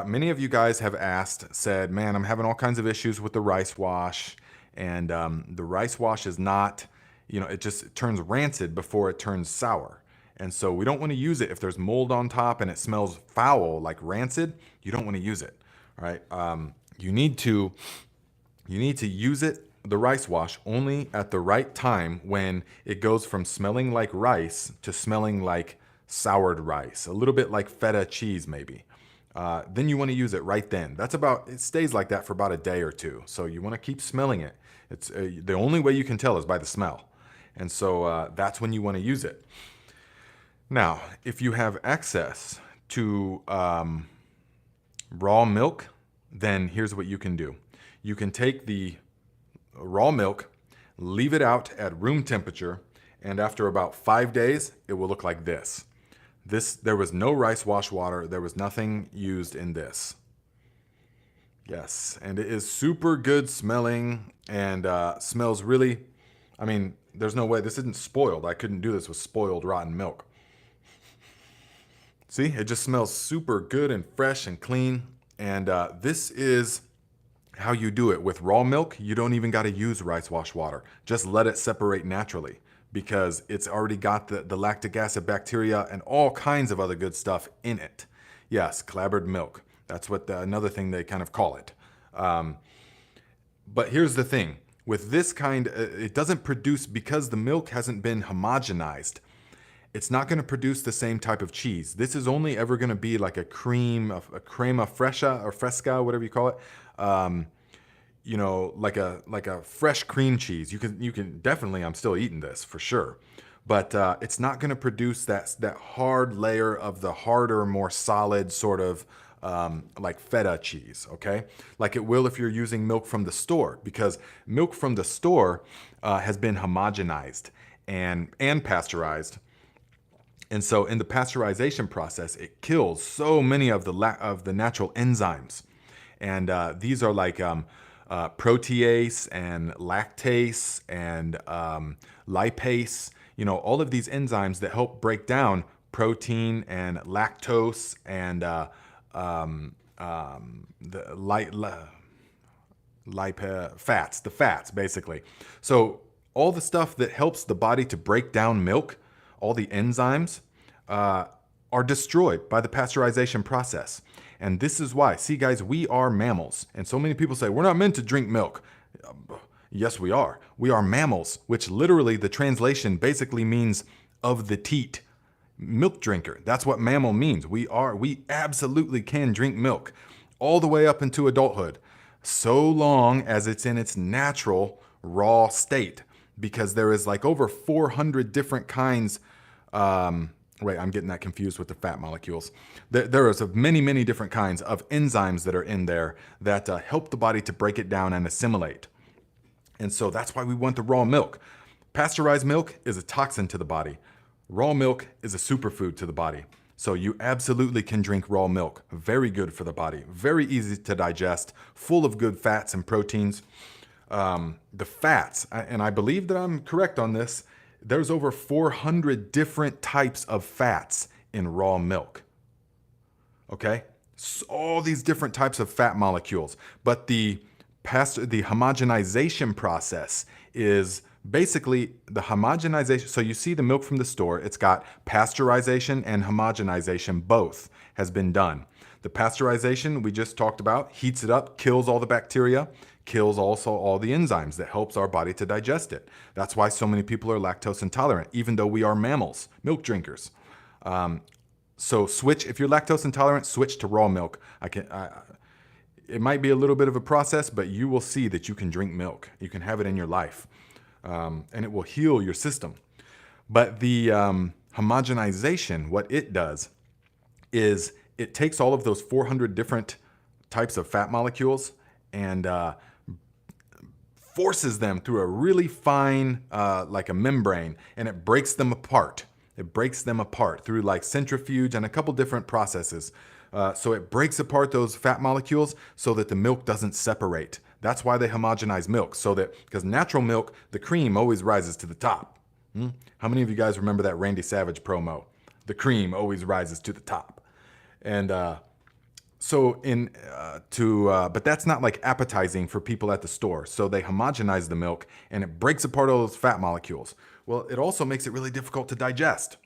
many of you guys have said, man, I'm having all kinds of issues with the rice wash, and the rice wash is not, it turns rancid before it turns sour. And so we don't want to use it if there's mold on top and it smells foul, like rancid. You don't want to use it, all right? You need to use it, the rice wash, only at the right time when it goes from smelling like rice to smelling like soured rice, a little bit like feta cheese maybe. Then you want to use it right then. It stays like that for about a day or two. So you want to keep smelling it. It's the only way you can tell is by the smell. And so that's when you want to use it. Now, if you have access to raw milk, then here's what you can do. You can take the raw milk, leave it out at room temperature, and after about 5 days, it will look like this. There was no rice wash water. There was nothing used in this. Yes, and it is super good smelling and smells really, I mean, there's no way, this isn't spoiled. I couldn't do this with spoiled rotten milk. See, it just smells super good and fresh and clean. And this is how you do it. With raw milk, you don't even got to use rice wash water. Just let it separate naturally because it's already got the lactic acid bacteria and all kinds of other good stuff in it. Yes, clabbered milk. That's what another thing they kind of call it. But here's the thing. With this kind, it doesn't produce, because the milk hasn't been homogenized, it's not going to produce the same type of cheese. This is only ever going to be like a crema fresca or fresca, whatever you call it. Like a fresh cream cheese. You can definitely, I'm still eating this for sure, but it's not going to produce that hard layer of the harder, more solid sort of like feta cheese, okay? Like it will if you're using milk from the store, because milk from the store has been homogenized and pasteurized. And so in the pasteurization process, it kills so many of the natural enzymes. And these are like protease and lactase and lipase, all of these enzymes that help break down protein and lactose and the fats, basically. So all the stuff that helps the body to break down milk, all the enzymes are destroyed by the pasteurization process. And this is why, see guys, we are mammals. And so many people say, we're not meant to drink milk. Yes, we are. We are mammals, which literally the translation basically means of the teat. Milk drinker. That's what mammal means. We absolutely can drink milk all the way up into adulthood, so long as it's in its natural raw state, because there is like over 400 different kinds. Wait, I'm getting that confused with the fat molecules. There is many, many different kinds of enzymes that are in there that help the body to break it down and assimilate. And so that's why we want the raw milk. Pasteurized milk is a toxin to the body. Raw milk is a superfood to the body. So you absolutely can drink raw milk. Very good for the body. Very easy to digest, full of good fats and proteins. The fats, and I believe that I'm correct on this, there's over 400 different types of fats in raw milk. Okay? So all these different types of fat molecules. But the homogenization process is Basically, the homogenization, so you see the milk from the store, it's got pasteurization and homogenization, both has been done. The pasteurization we just talked about heats it up, kills all the bacteria, kills also all the enzymes that helps our body to digest it. That's why so many people are lactose intolerant, even though we are mammals, milk drinkers. So switch, if you're lactose intolerant, switch to raw milk. It might be a little bit of a process, but you will see that you can drink milk. You can have it in your life, and it will heal your system. But the homogenization, what it does is it takes all of those 400 different types of fat molecules and forces them through a really fine, like a membrane, and it breaks them apart. It breaks them apart through like centrifuge and a couple different processes. So it breaks apart those fat molecules so that the milk doesn't separate. That's why they homogenize milk, so that, because natural milk, the cream always rises to the top. How many of you guys remember that Randy Savage promo? The cream always rises to the top. And but that's not like appetizing for people at the store. So they homogenize the milk and it breaks apart all those fat molecules. Well, it also makes it really difficult to digest.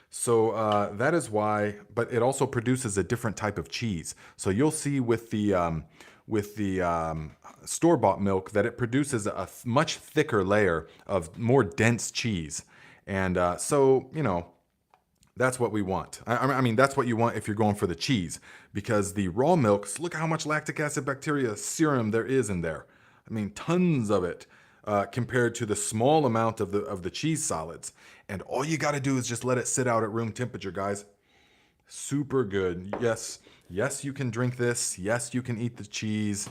So that is why, but it also produces a different type of cheese. So you'll see with the store-bought milk that it produces a much thicker layer of more dense cheese. And so, you know, that's what we want. I mean, that's what you want if you're going for the cheese, because the raw milks, look how much lactic acid bacteria serum there is in there. I mean, tons of it compared to the small amount of the cheese solids. And all you got to do is just let it sit out at room temperature, guys. Super good. Yes, you can drink this. Yes, you can eat the cheese.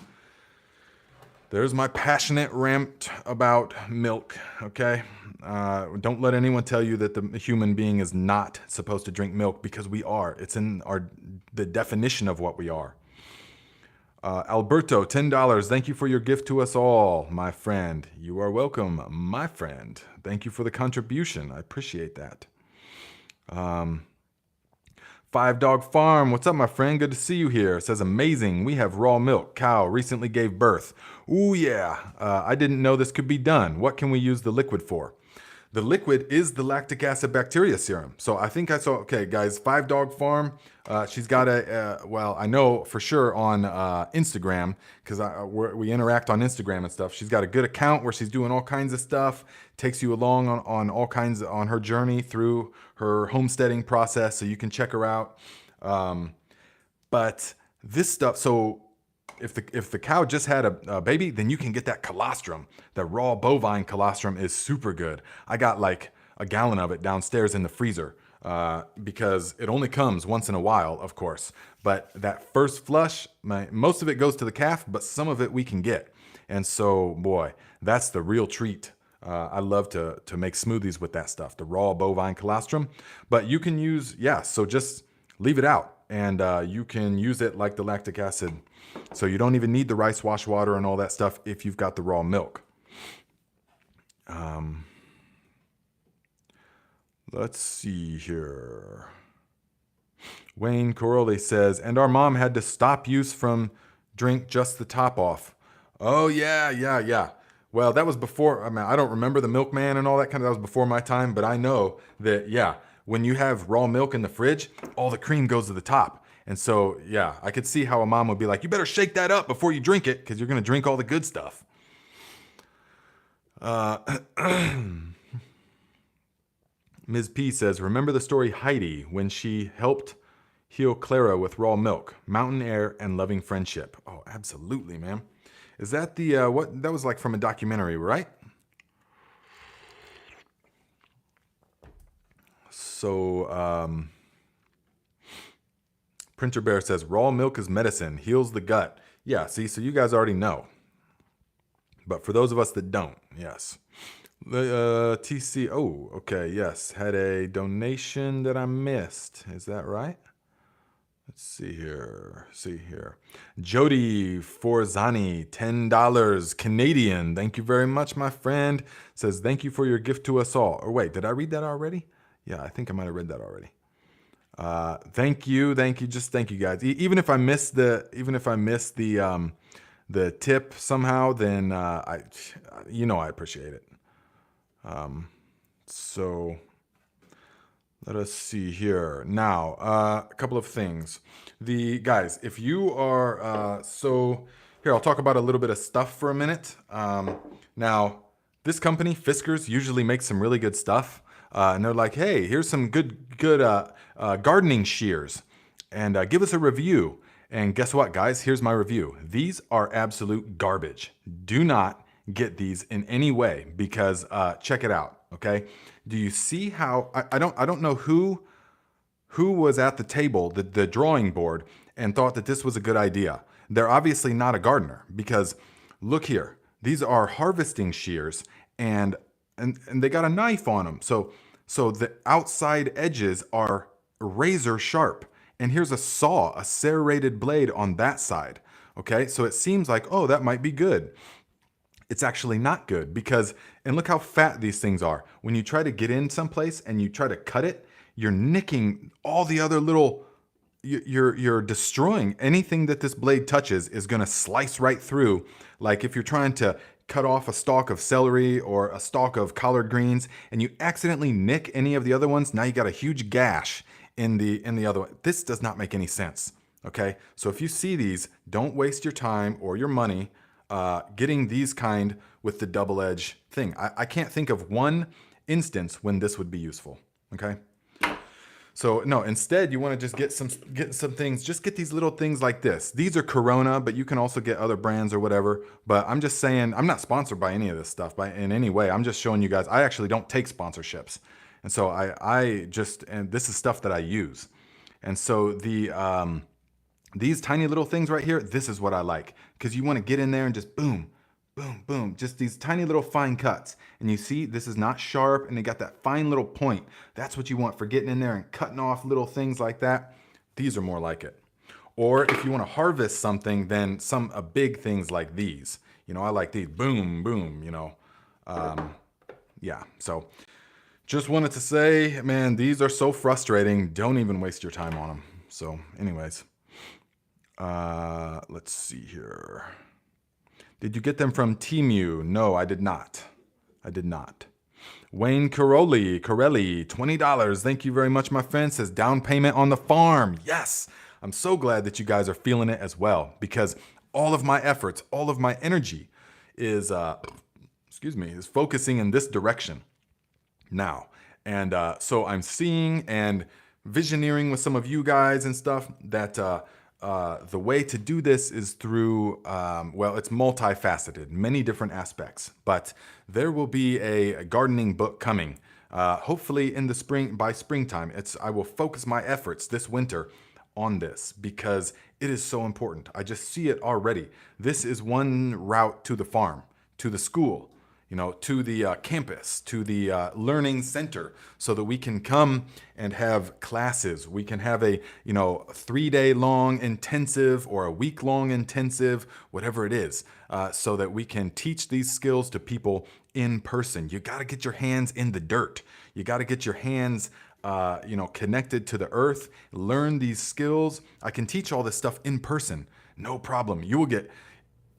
There's my passionate rant about milk, okay? Don't let anyone tell you that the human being is not supposed to drink milk, because we are. It's in the definition of what we are. Alberto, $10. Thank you for your gift to us all, my friend. You are welcome, my friend. Thank you for the contribution. I appreciate that. Five Dog Farm, what's up, my friend? Good to see you here. It says, amazing. We have raw milk. Cow recently gave birth. Ooh, yeah. I didn't know this could be done. What can we use the liquid for? The liquid is the lactic acid bacteria serum. So I think I saw, okay, guys, Five Dog Farm. She's got well, I know for sure on Instagram, because we interact on Instagram and stuff. She's got a good account where she's doing all kinds of stuff, takes you along on all kinds on her journey through her homesteading process. So you can check her out. But this stuff, so if the cow just had a baby, then you can get that colostrum. The raw bovine colostrum is super good. I got like a gallon of it downstairs in the freezer because it only comes once in a while, of course. But that first flush, most of it goes to the calf, but some of it we can get. And so, boy, that's the real treat. I love to make smoothies with that stuff, the raw bovine colostrum. But you can use, so just leave it out. And you can use it like the lactic acid. So you don't even need the rice wash water and all that stuff if you've got the raw milk. Let's see here. Wayne Corolli says, and our mom had to stop use from drink just the top off. Oh, yeah. Well, that was before, I mean, I don't remember the milkman and all that kind of, that was before my time, but I know that, when you have raw milk in the fridge, all the cream goes to the top. And so, I could see how a mom would be like, you better shake that up before you drink it, because you're going to drink all the good stuff. Ms. P says, remember the story Heidi when she helped heal Clara with raw milk, mountain air, and loving friendship? Oh, absolutely, man. Is that the, what, that was like from a documentary, right? So, Printer Bear says, raw milk is medicine, heals the gut. Yeah, see, so you guys already know. But for those of us that don't, yes. TC, oh, okay, yes. Had a donation that I missed. Is that right? Let's see here. Jody Forzani, $10 Canadian. Thank you very much, my friend. Says, thank you for your gift to us all. Or wait, did I read that already? Yeah, I think I might have read that already. Thank you, just thank you guys. Even if I missed the tip somehow, then I appreciate it. So let us see here. Now, a couple of things. Guys, if you are, here, I'll talk about a little bit of stuff for a minute. Now, this company, Fiskars, usually makes some really good stuff. And they're like, hey, here's some good gardening shears. And give us a review. And guess what, guys? Here's my review. These are absolute garbage. Do not get these in any way because check it out. Okay, do you see how I don't know who was at the table, the drawing board, and thought that this was a good idea. They're obviously not a gardener because look here, these are harvesting shears and they got a knife on them. So the outside edges are razor sharp. And here's a saw, a serrated blade on that side. Okay, so it seems like, oh, that might be good. It's actually not good because, and look how fat these things are. When you try to get in someplace and you try to cut it, you're nicking all the other little, you're destroying anything that this blade touches is gonna slice right through. Like if you're trying to cut off a stalk of celery or a stalk of collard greens and you accidentally nick any of the other ones, now you got a huge gash in the other one. This does not make any sense, okay? So if you see these, don't waste your time or your money getting these kind with the double edge thing. I can't think of one instance when this would be useful, okay? So no, instead you want to just get some things, just get these little things like this. These are Corona, but you can also get other brands or whatever. But I'm just saying, I'm not sponsored by any of this stuff in any way. I'm just showing you guys, I actually don't take sponsorships. And so and this is stuff that I use. And so these tiny little things right here, this is what I like. Because you want to get in there and just boom, boom, boom. Just these tiny little fine cuts. And you see, this is not sharp and they got that fine little point. That's what you want for getting in there and cutting off little things like that. These are more like it. Or if you want to harvest something, then big things like these. You know, I like these. Boom, boom, you know. Yeah, so just wanted to say, man, these are so frustrating. Don't even waste your time on them. So anyways. Let's see here. Did you get them from Temu? No, I did not. I did not. Wayne Corelli, $20. Thank you very much, my friend. Says down payment on the farm. Yes. I'm so glad that you guys are feeling it as well because all of my efforts, all of my energy is focusing in this direction now. And so I'm seeing and visioneering with some of you guys and stuff that the way to do this is through, it's multifaceted, many different aspects, but there will be a gardening book coming, hopefully in the spring, by springtime. I will focus my efforts this winter on this because it is so important. I just see it already. This is one route to the farm, to the school, you know, to the campus, to the learning center, so that we can come and have classes. We can have a 3-day long intensive or a week long intensive, whatever it is, so that we can teach these skills to people in person. You got to get your hands in the dirt. You got to get your hands connected to the earth, learn these skills. I can teach all this stuff in person, no problem. You will get,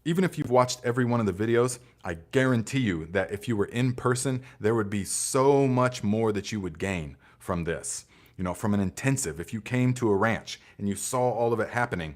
even if you've watched every one of the videos, I guarantee you that if you were in person, there would be so much more that you would gain from this. You know, from an intensive, if you came to a ranch and you saw all of it happening,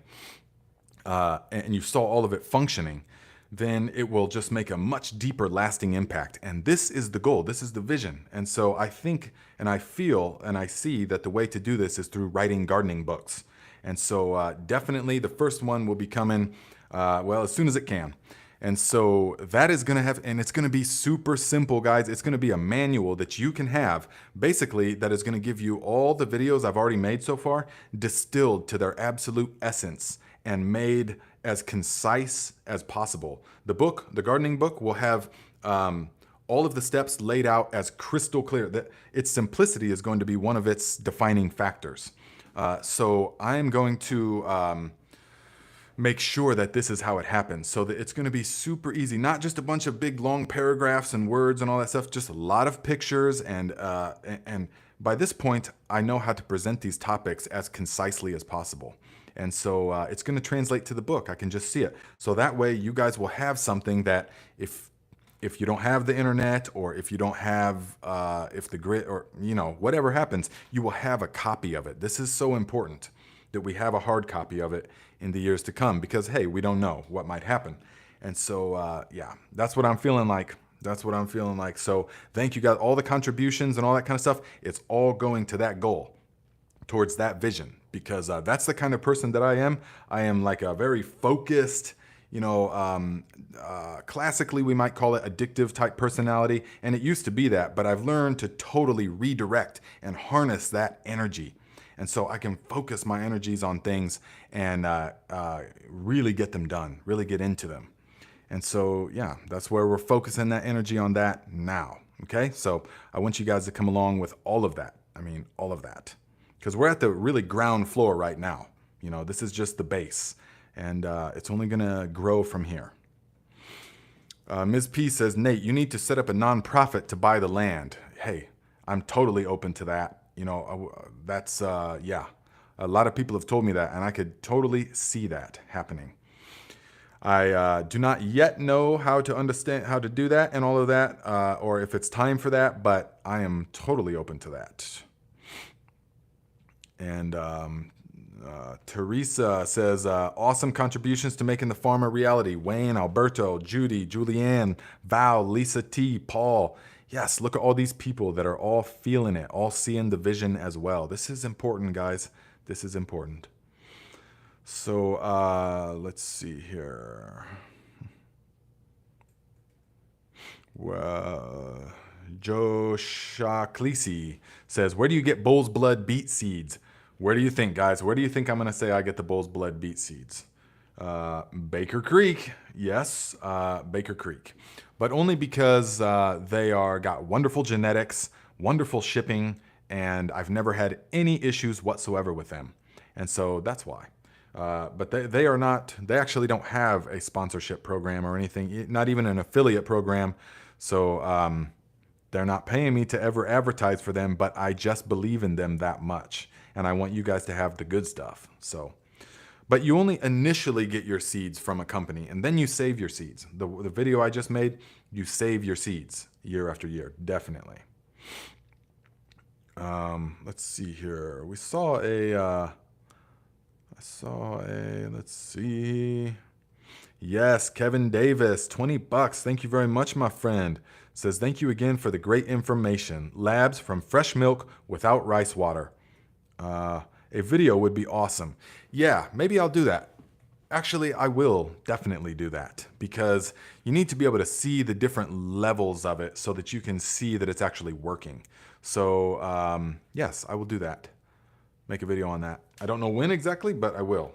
and you saw all of it functioning, then it will just make a much deeper lasting impact. And this is the goal, this is the vision. And so I think, and I feel, and I see that the way to do this is through writing gardening books. And so definitely the first one will be coming, as soon as it can. And so that is going to have, and it's going to be super simple, guys. It's going to be a manual that you can have, basically, that is going to give you all the videos I've already made so far, distilled to their absolute essence and made as concise as possible. The book, the gardening book, will have all of the steps laid out as crystal clear. That its simplicity is going to be one of its defining factors. So I'm going to make sure that this is how it happens, so that it's going to be super easy, not just a bunch of big long paragraphs and words and all that stuff, just a lot of pictures. And by this point, I know how to present these topics as concisely as possible. And so it's going to translate to the book. I can just see it. So that way you guys will have something that if if you don't have the internet, or if you don't have, if the grid, or, you know, whatever happens, you will have a copy of it. This is so important that we have a hard copy of it in the years to come, because, hey, we don't know what might happen. And so, yeah, that's what I'm feeling like. That's what I'm feeling like. So thank you guys, all the contributions and all that kind of stuff. It's all going to that goal, towards that vision, because that's the kind of person that I am. I am like a very focused, you know, classically we might call it addictive type personality. And it used to be that, but I've learned to totally redirect and harness that energy. And so I can focus my energies on things and really get them done, really get into them. And so, yeah, that's where we're focusing that energy on that now. Okay, so I want you guys to come along with all of that. I mean, all of that. Because we're at the really ground floor right now. You know, this is just the base. And it's only going to grow from here. Ms. P says, Nate, you need to set up a nonprofit to buy the land. Hey, I'm totally open to that. You know, that's, yeah. A lot of people have told me that, and I could totally see that happening. I do not yet know how to understand how to do that and all of that, or if it's time for that, but I am totally open to that. And Teresa says, awesome contributions to making the farm a reality. Wayne, Alberto, Judy, Julianne, Val, Lisa T, Paul. Yes, look at all these people that are all feeling it, all seeing the vision as well. This is important, guys. This is important. So let's see here. Joe Shaklisi says, where do you get bull's blood beet seeds? Where do you think, guys? Where do you think I'm going to say I get the bull's blood beet seeds? Baker Creek. Yes, Baker Creek. But only because they got wonderful genetics, wonderful shipping, and I've never had any issues whatsoever with them. And so that's why. But they actually don't have a sponsorship program or anything, not even an affiliate program. So they're not paying me to ever advertise for them, but I just believe in them that much. And I want you guys to have the good stuff. So, but you only initially get your seeds from a company, and then you save your seeds. The video I just made, you save your seeds year after year, definitely. Let's see here. We saw let's see. Yes, Kevin Davis, $20. Thank you very much, my friend. Says, thank you again for the great information. Labs from fresh milk without rice water. A video would be awesome. Yeah, maybe I'll do that. Actually, I will definitely do that, because you need to be able to see the different levels of it so that you can see that it's actually working. So, yes, I will do that. Make a video on that. I don't know when exactly, but I will.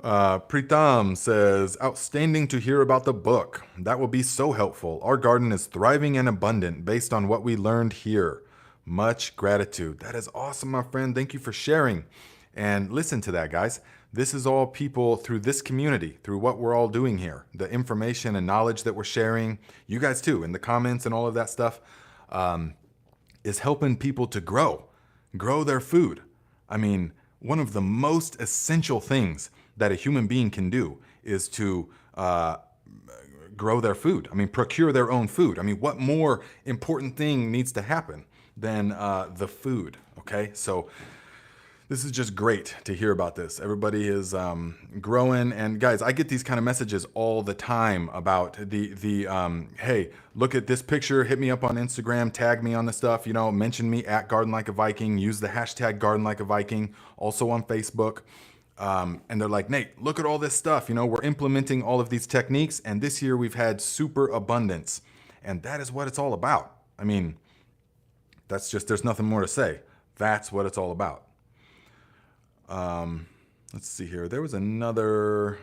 Pritam says, outstanding to hear about the book. That will be so helpful. Our garden is thriving and abundant based on what we learned here. Much gratitude. That is awesome, my friend. Thank you for sharing. And listen to that, guys. This is all people through this community, through what we're all doing here, the information and knowledge that we're sharing, you guys too, in the comments and all of that stuff, is helping people to grow their food. I mean, one of the most essential things that a human being can do is to grow their food. I mean, procure their own food. I mean, what more important thing needs to happen than the food, okay? So this is just great to hear about this. Everybody is growing, and guys, I get these kind of messages all the time about hey, look at this picture, hit me up on Instagram, tag me on the stuff, you know, mention me at Garden Like a Viking, use the hashtag Garden Like a Viking, also on Facebook. And they're like, Nate, look at all this stuff. You know, we're implementing all of these techniques, and this year we've had super abundance. And that is what it's all about. I mean, that's just, there's nothing more to say. That's what it's all about. Let's see here. There was another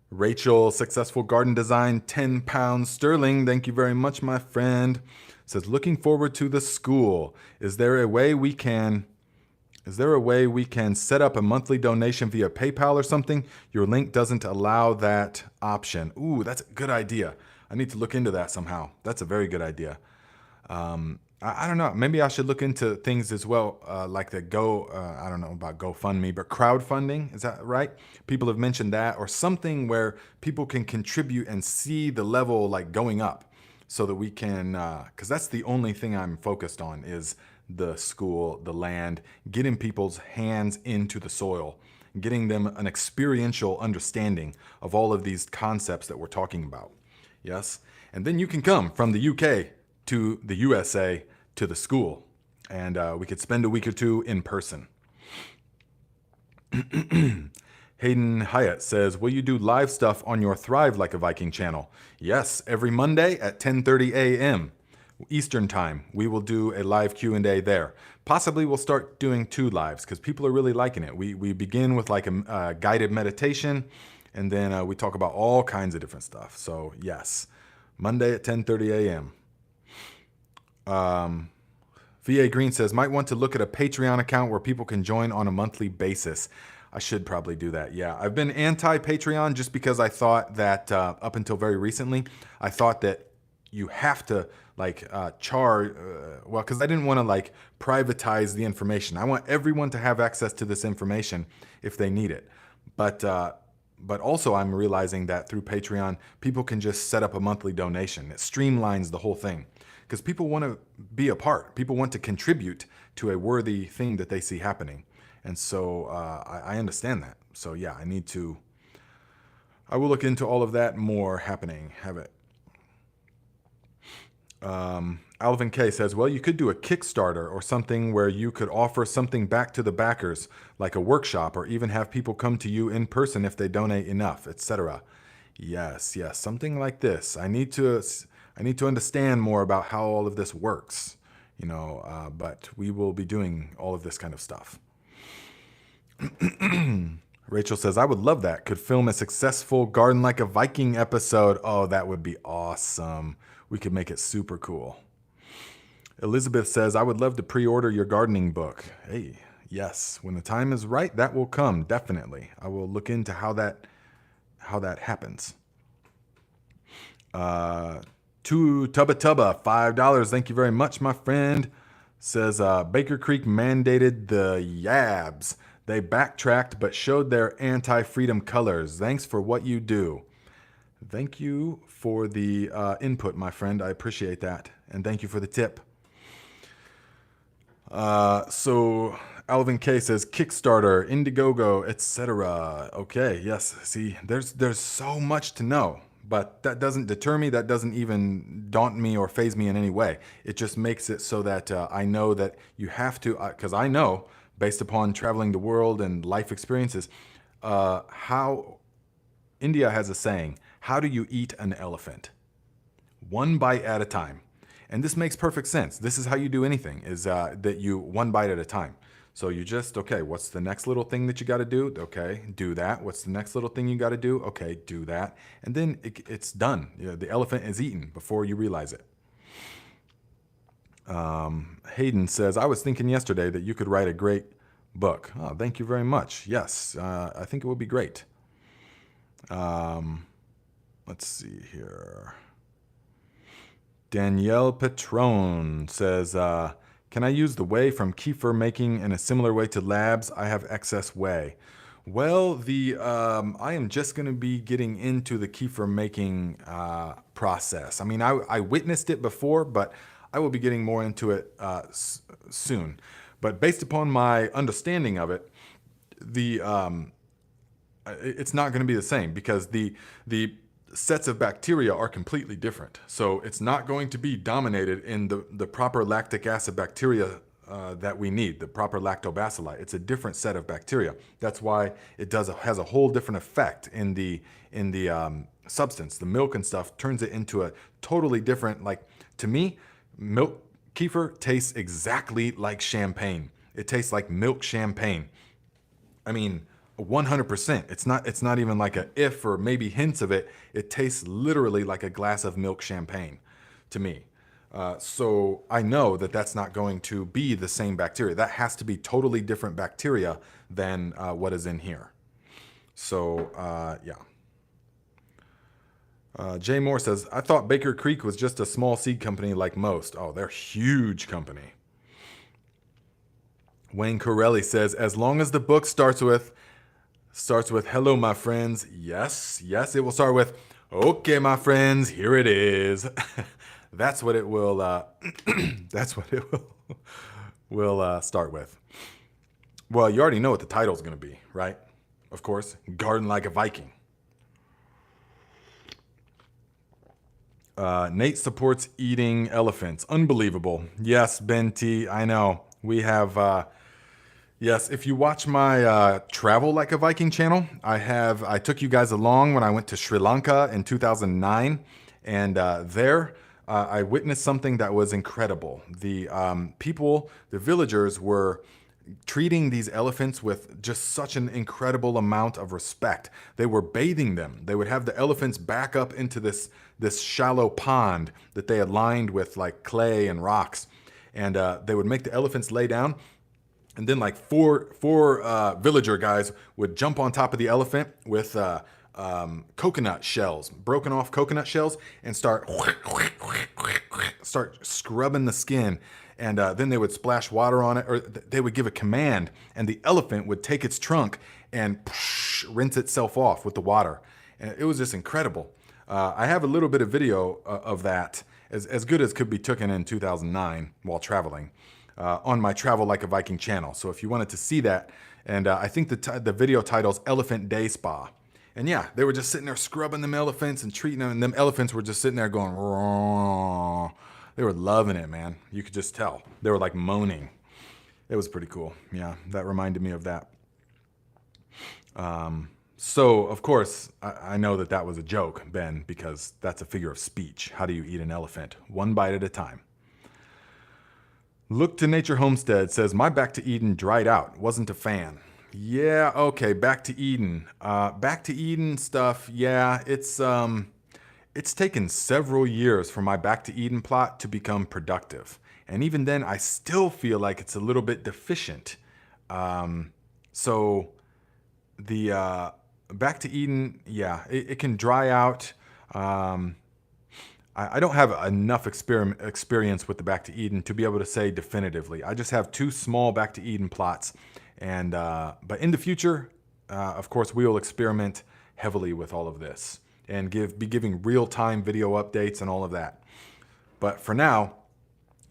Rachel, successful garden design, 10 pounds sterling. Thank you very much, my friend. Says, looking forward to the school. Is there a way we can set up a monthly donation via PayPal or something? Your link doesn't allow that option. Ooh, that's a good idea. I need to look into that somehow. That's a very good idea. I don't know. Maybe I should look into things as well, like the I don't know about GoFundMe, but crowdfunding. Is that right? People have mentioned that, or something where people can contribute and see the level like going up so that we can, because that's the only thing I'm focused on is the school, the land, getting people's hands into the soil, getting them an experiential understanding of all of these concepts that we're talking about. Yes. And then you can come from the UK to the USA to the school, and we could spend a week or two in person. Hayden Hyatt says, will you do live stuff on your Thrive Like a Viking channel? Yes, every Monday at 10:30 a.m. Eastern time. We will do a live Q&A there. Possibly we'll start doing 2 lives because people are really liking it. We begin with like a guided meditation, and then we talk about all kinds of different stuff. So yes, Monday at 10:30 a.m. VA Green says, might want to look at a Patreon account where people can join on a monthly basis. I should probably do that. Yeah, I've been anti-Patreon just because I thought that up until very recently, I thought that you have to like charge, well, because I didn't want to like privatize the information. I want everyone to have access to this information if they need it. But also I'm realizing that through Patreon, people can just set up a monthly donation. It streamlines the whole thing because people want to be a part. People want to contribute to a worthy thing that they see happening. And so I understand that. So yeah, I will look into all of that more happening. Have it. Alvin K says, well, you could do a Kickstarter or something where you could offer something back to the backers, like a workshop, or even have people come to you in person if they donate enough, etc. Yes, something like this. I need to understand more about how all of this works, but we will be doing all of this kind of stuff. Rachel says, I would love that. Could film a successful Garden Like a Viking episode. Oh, that would be awesome. We could make it super cool. Elizabeth says, I would love to pre-order your gardening book. Hey, yes. When the time is right, that will come, definitely. I will look into how that happens. To Tubba, $5. Thank you very much, my friend. Says, Baker Creek mandated the yabs. They backtracked but showed their anti-freedom colors. Thanks for what you do. Thank you for the input, my friend. I appreciate that. And thank you for the tip. So Alvin K says Kickstarter, Indiegogo, etc. Okay, yes. See, there's so much to know, but that doesn't deter me. That doesn't even daunt me or faze me in any way. It just makes it so that I know that you have to, because I know, based upon traveling the world and life experiences, how India has a saying, how do you eat an elephant? One bite at a time. And this makes perfect sense. This is how you do anything, is that you one bite at a time. So you just, okay, what's the next little thing that you got to do? Okay, do that. What's the next little thing you got to do? Okay, do that. And then it's done. The elephant is eaten before you realize it. Hayden says, I was thinking yesterday that you could write a great book. Oh, thank you very much. Yes, I think it would be great. Let's see here. Danielle Patron says, can I use the whey from kefir making in a similar way to labs? I have excess whey. Well, I am just going to be getting into the kefir making process. I mean, I witnessed it before, but I will be getting more into it soon. But based upon my understanding of it, it's not going to be the same because the sets of bacteria are completely different. So it's not going to be dominated in the proper lactic acid bacteria that we need, the proper lactobacilli. It's a different set of bacteria. That's why it has a whole different effect in the substance. The milk and stuff turns it into a totally different, like, to me, milk kefir tastes exactly like champagne. It tastes like milk champagne. I mean, 100%. It's not even like a if or maybe hints of it. It tastes literally like a glass of milk champagne to me. So I know that that's not going to be the same bacteria. That has to be totally different bacteria than what is in here. So yeah. Jay Moore says, I thought Baker Creek was just a small seed company like most. Oh, they're a huge company. Wayne Corelli says, as long as the book starts with hello, my friends. Yes, it will start with, okay, my friends, here it is. That's what it will, that's what it will start with. Well, you already know what the title's going to be, right? Of course, Garden Like a Viking. Nate supports eating elephants. Unbelievable. Yes, Ben T, I know. We have, yes, if you watch my Travel Like a Viking channel, I took you guys along when I went to Sri Lanka in 2009. And there, I witnessed something that was incredible. The people, the villagers were treating these elephants with just such an incredible amount of respect. They were bathing them. They would have the elephants back up into this shallow pond that they had lined with like clay and rocks. And they would make the elephants lay down. And then like four villager guys would jump on top of the elephant with coconut shells, broken off coconut shells, and start scrubbing the skin. And then they would splash water on it, or they would give a command, and the elephant would take its trunk and rinse itself off with the water. And it was just incredible. I have a little bit of video of that, as good as could be taken in 2009 while traveling, on my Travel Like a Viking channel. So if you wanted to see that, and I think the video title's Elephant Day Spa. And yeah, they were just sitting there scrubbing them elephants and treating them, and them elephants were just sitting there going, raw. They were loving it, man. You could just tell. They were like moaning. It was pretty cool. Yeah, that reminded me of that. So, of course, I know that was a joke, Ben, because that's a figure of speech. How do you eat an elephant? One bite at a time. Look to Nature Homestead says, my Back to Eden dried out. Wasn't a fan. Yeah, okay, Back to Eden. Back to Eden stuff, yeah, it's taken several years for my Back to Eden plot to become productive. And even then, I still feel like it's a little bit deficient. So the Back to Eden, yeah, it can dry out. I don't have enough experience with the Back to Eden to be able to say definitively. I just have 2 small Back to Eden plots. And but in the future, of course, we will experiment heavily with all of this and be giving real-time video updates and all of that. But for now,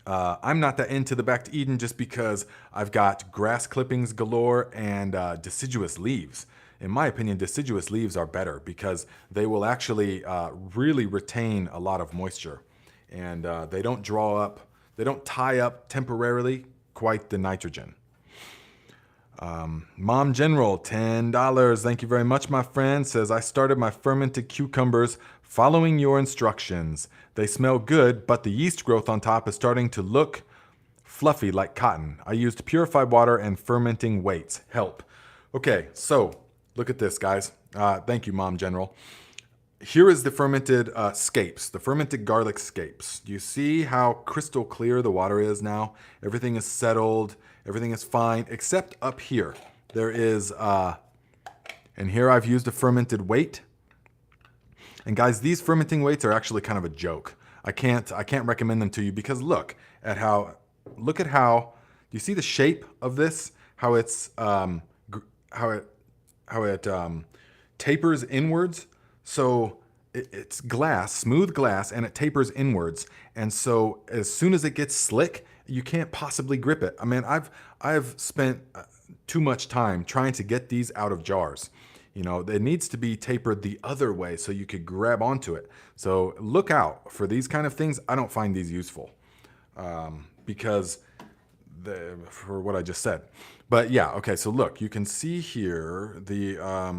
I'm not that into the Back to Eden just because I've got grass clippings galore and deciduous leaves. In my opinion, deciduous leaves are better because they will actually really retain a lot of moisture. And they don't tie up temporarily quite the nitrogen. Mom General, $10. Thank you very much, my friend. Says, I started my fermented cucumbers following your instructions. They smell good, but the yeast growth on top is starting to look fluffy like cotton. I used purified water and fermenting weights. Help. Okay, so look at this, guys. Thank you, Mom General. Here is the fermented scapes, the fermented garlic scapes. Do you see how crystal clear the water is now? Everything is settled. Everything is fine, except up here. There is, and here I've used a fermented weight. And guys, these fermenting weights are actually kind of a joke. I can't recommend them to you because look at how, do you see the shape of this? How it's, how it tapers inwards. So it's glass, smooth glass, and it tapers inwards. And so as soon as it gets slick, you can't possibly grip it. I mean, I've spent too much time trying to get these out of jars. You know, it needs to be tapered the other way so you could grab onto it. So look out for these kind of things. I don't find these useful because for what I just said. But yeah, okay, so look, you can see here the, I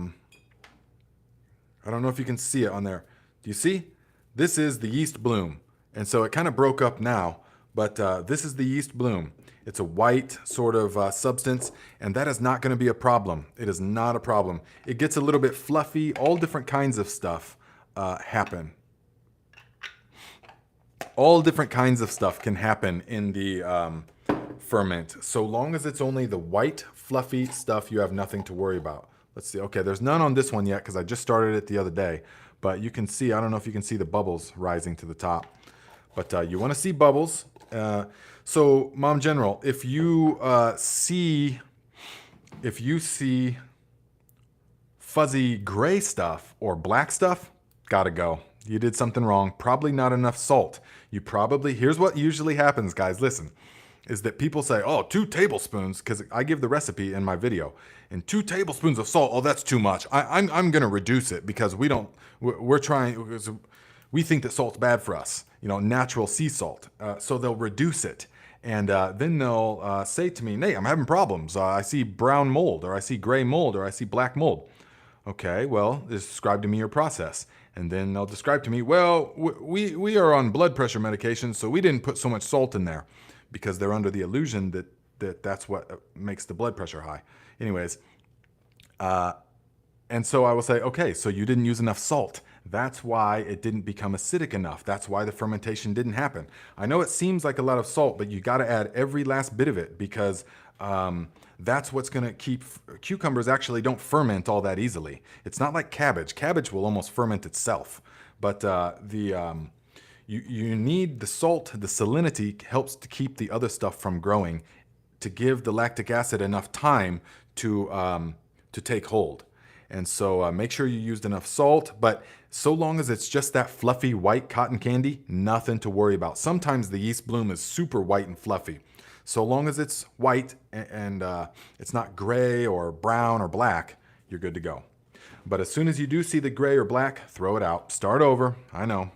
don't know if you can see it on there. Do you see? This is the yeast bloom. And so it kind of broke up now. But this is the yeast bloom. It's a white sort of substance, and that is not going to be a problem. It is not a problem. It gets a little bit fluffy. All different kinds of stuff happen. All different kinds of stuff can happen in the ferment. So long as it's only the white, fluffy stuff, you have nothing to worry about. Let's see. Okay, there's none on this one yet because I just started it the other day. but you can see, I don't know if you can see the bubbles rising to the top, but you want to see bubbles. So Mom General, if you see fuzzy gray stuff or black stuff, gotta go. You did something wrong. Probably not enough salt. Here's what usually happens, guys. Listen, is that people say, oh, 2 tablespoons, because I give the recipe in my video, and 2 tablespoons of salt, oh, that's too much. I'm going to reduce it because we think that salt's bad for us, natural sea salt. So they'll reduce it. And then they'll say to me, Nate, I'm having problems. I see brown mold, or I see gray mold, or I see black mold. Okay, well, describe to me your process. And then they'll describe to me, well, we are on blood pressure medication, so we didn't put so much salt in there, because they're under the illusion that's what makes the blood pressure high. Anyways, and so I will say, okay, so you didn't use enough salt. That's why it didn't become acidic enough. That's why the fermentation didn't happen. I know it seems like a lot of salt, but you got to add every last bit of it, because that's what's going to keep cucumbers actually don't ferment all that easily. It's not like cabbage. Cabbage will almost ferment itself, but you need the salt. The salinity helps to keep the other stuff from growing, to give the lactic acid enough time to take hold. And so make sure you used enough salt, but so long as it's just that fluffy white cotton candy, nothing to worry about. Sometimes the yeast bloom is super white and fluffy. So long as it's white and it's not gray or brown or black, you're good to go. But as soon as you do see the gray or black, throw it out. Start over. I know.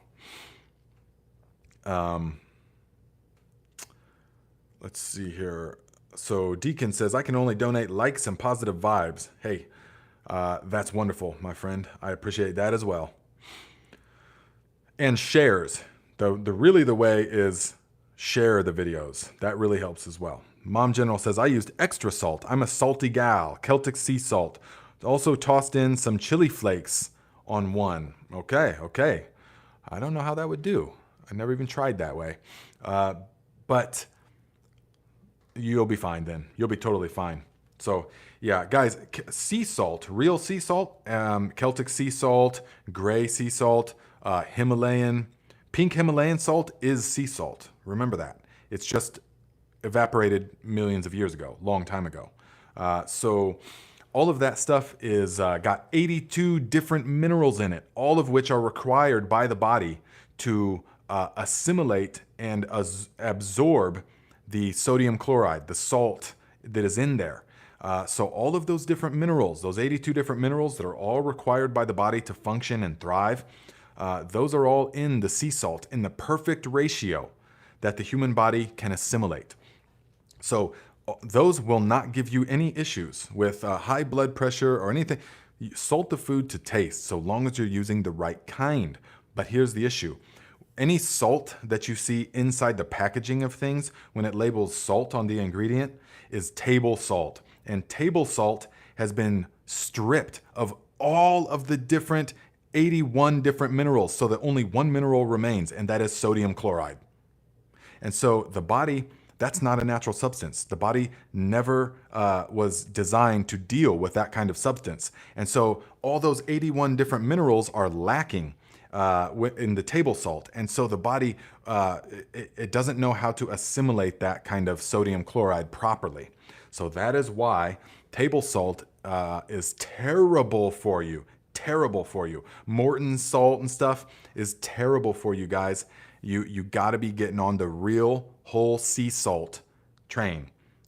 Let's see here. So Deacon says, I can only donate likes and positive vibes. Hey, that's wonderful, my friend. I appreciate that as well. And shares. The way is share the videos. That really helps as well. Mom General says, I used extra salt. I'm a salty gal. Celtic sea salt. Also tossed in some chili flakes on one. Okay. I don't know how that would do. I never even tried that way. But you'll be fine then. You'll be totally fine. So yeah, guys, sea salt, real sea salt, Celtic sea salt, gray sea salt, pink Himalayan salt is sea salt. Remember that. It's just evaporated millions of years ago, long time ago. So all of that stuff is got 82 different minerals in it, all of which are required by the body to assimilate and absorb the sodium chloride, the salt that is in there. So all of those different minerals, those 82 different minerals that are all required by the body to function and thrive, those are all in the sea salt in the perfect ratio that the human body can assimilate. So those will not give you any issues with high blood pressure or anything. Salt the food to taste, so long as you're using the right kind. But here's the issue. Any salt that you see inside the packaging of things, when it labels salt on the ingredient, is table salt. And table salt has been stripped of all of the different 81 different minerals, so that only one mineral remains, and that is sodium chloride. And so the body, that's not a natural substance. The body never was designed to deal with that kind of substance. And so all those 81 different minerals are lacking in the table salt. And so the body, it doesn't know how to assimilate that kind of sodium chloride properly. So that is why table salt is terrible for you. Terrible for you. Morton's salt and stuff is terrible for you guys. You got to be getting on the real whole sea salt train,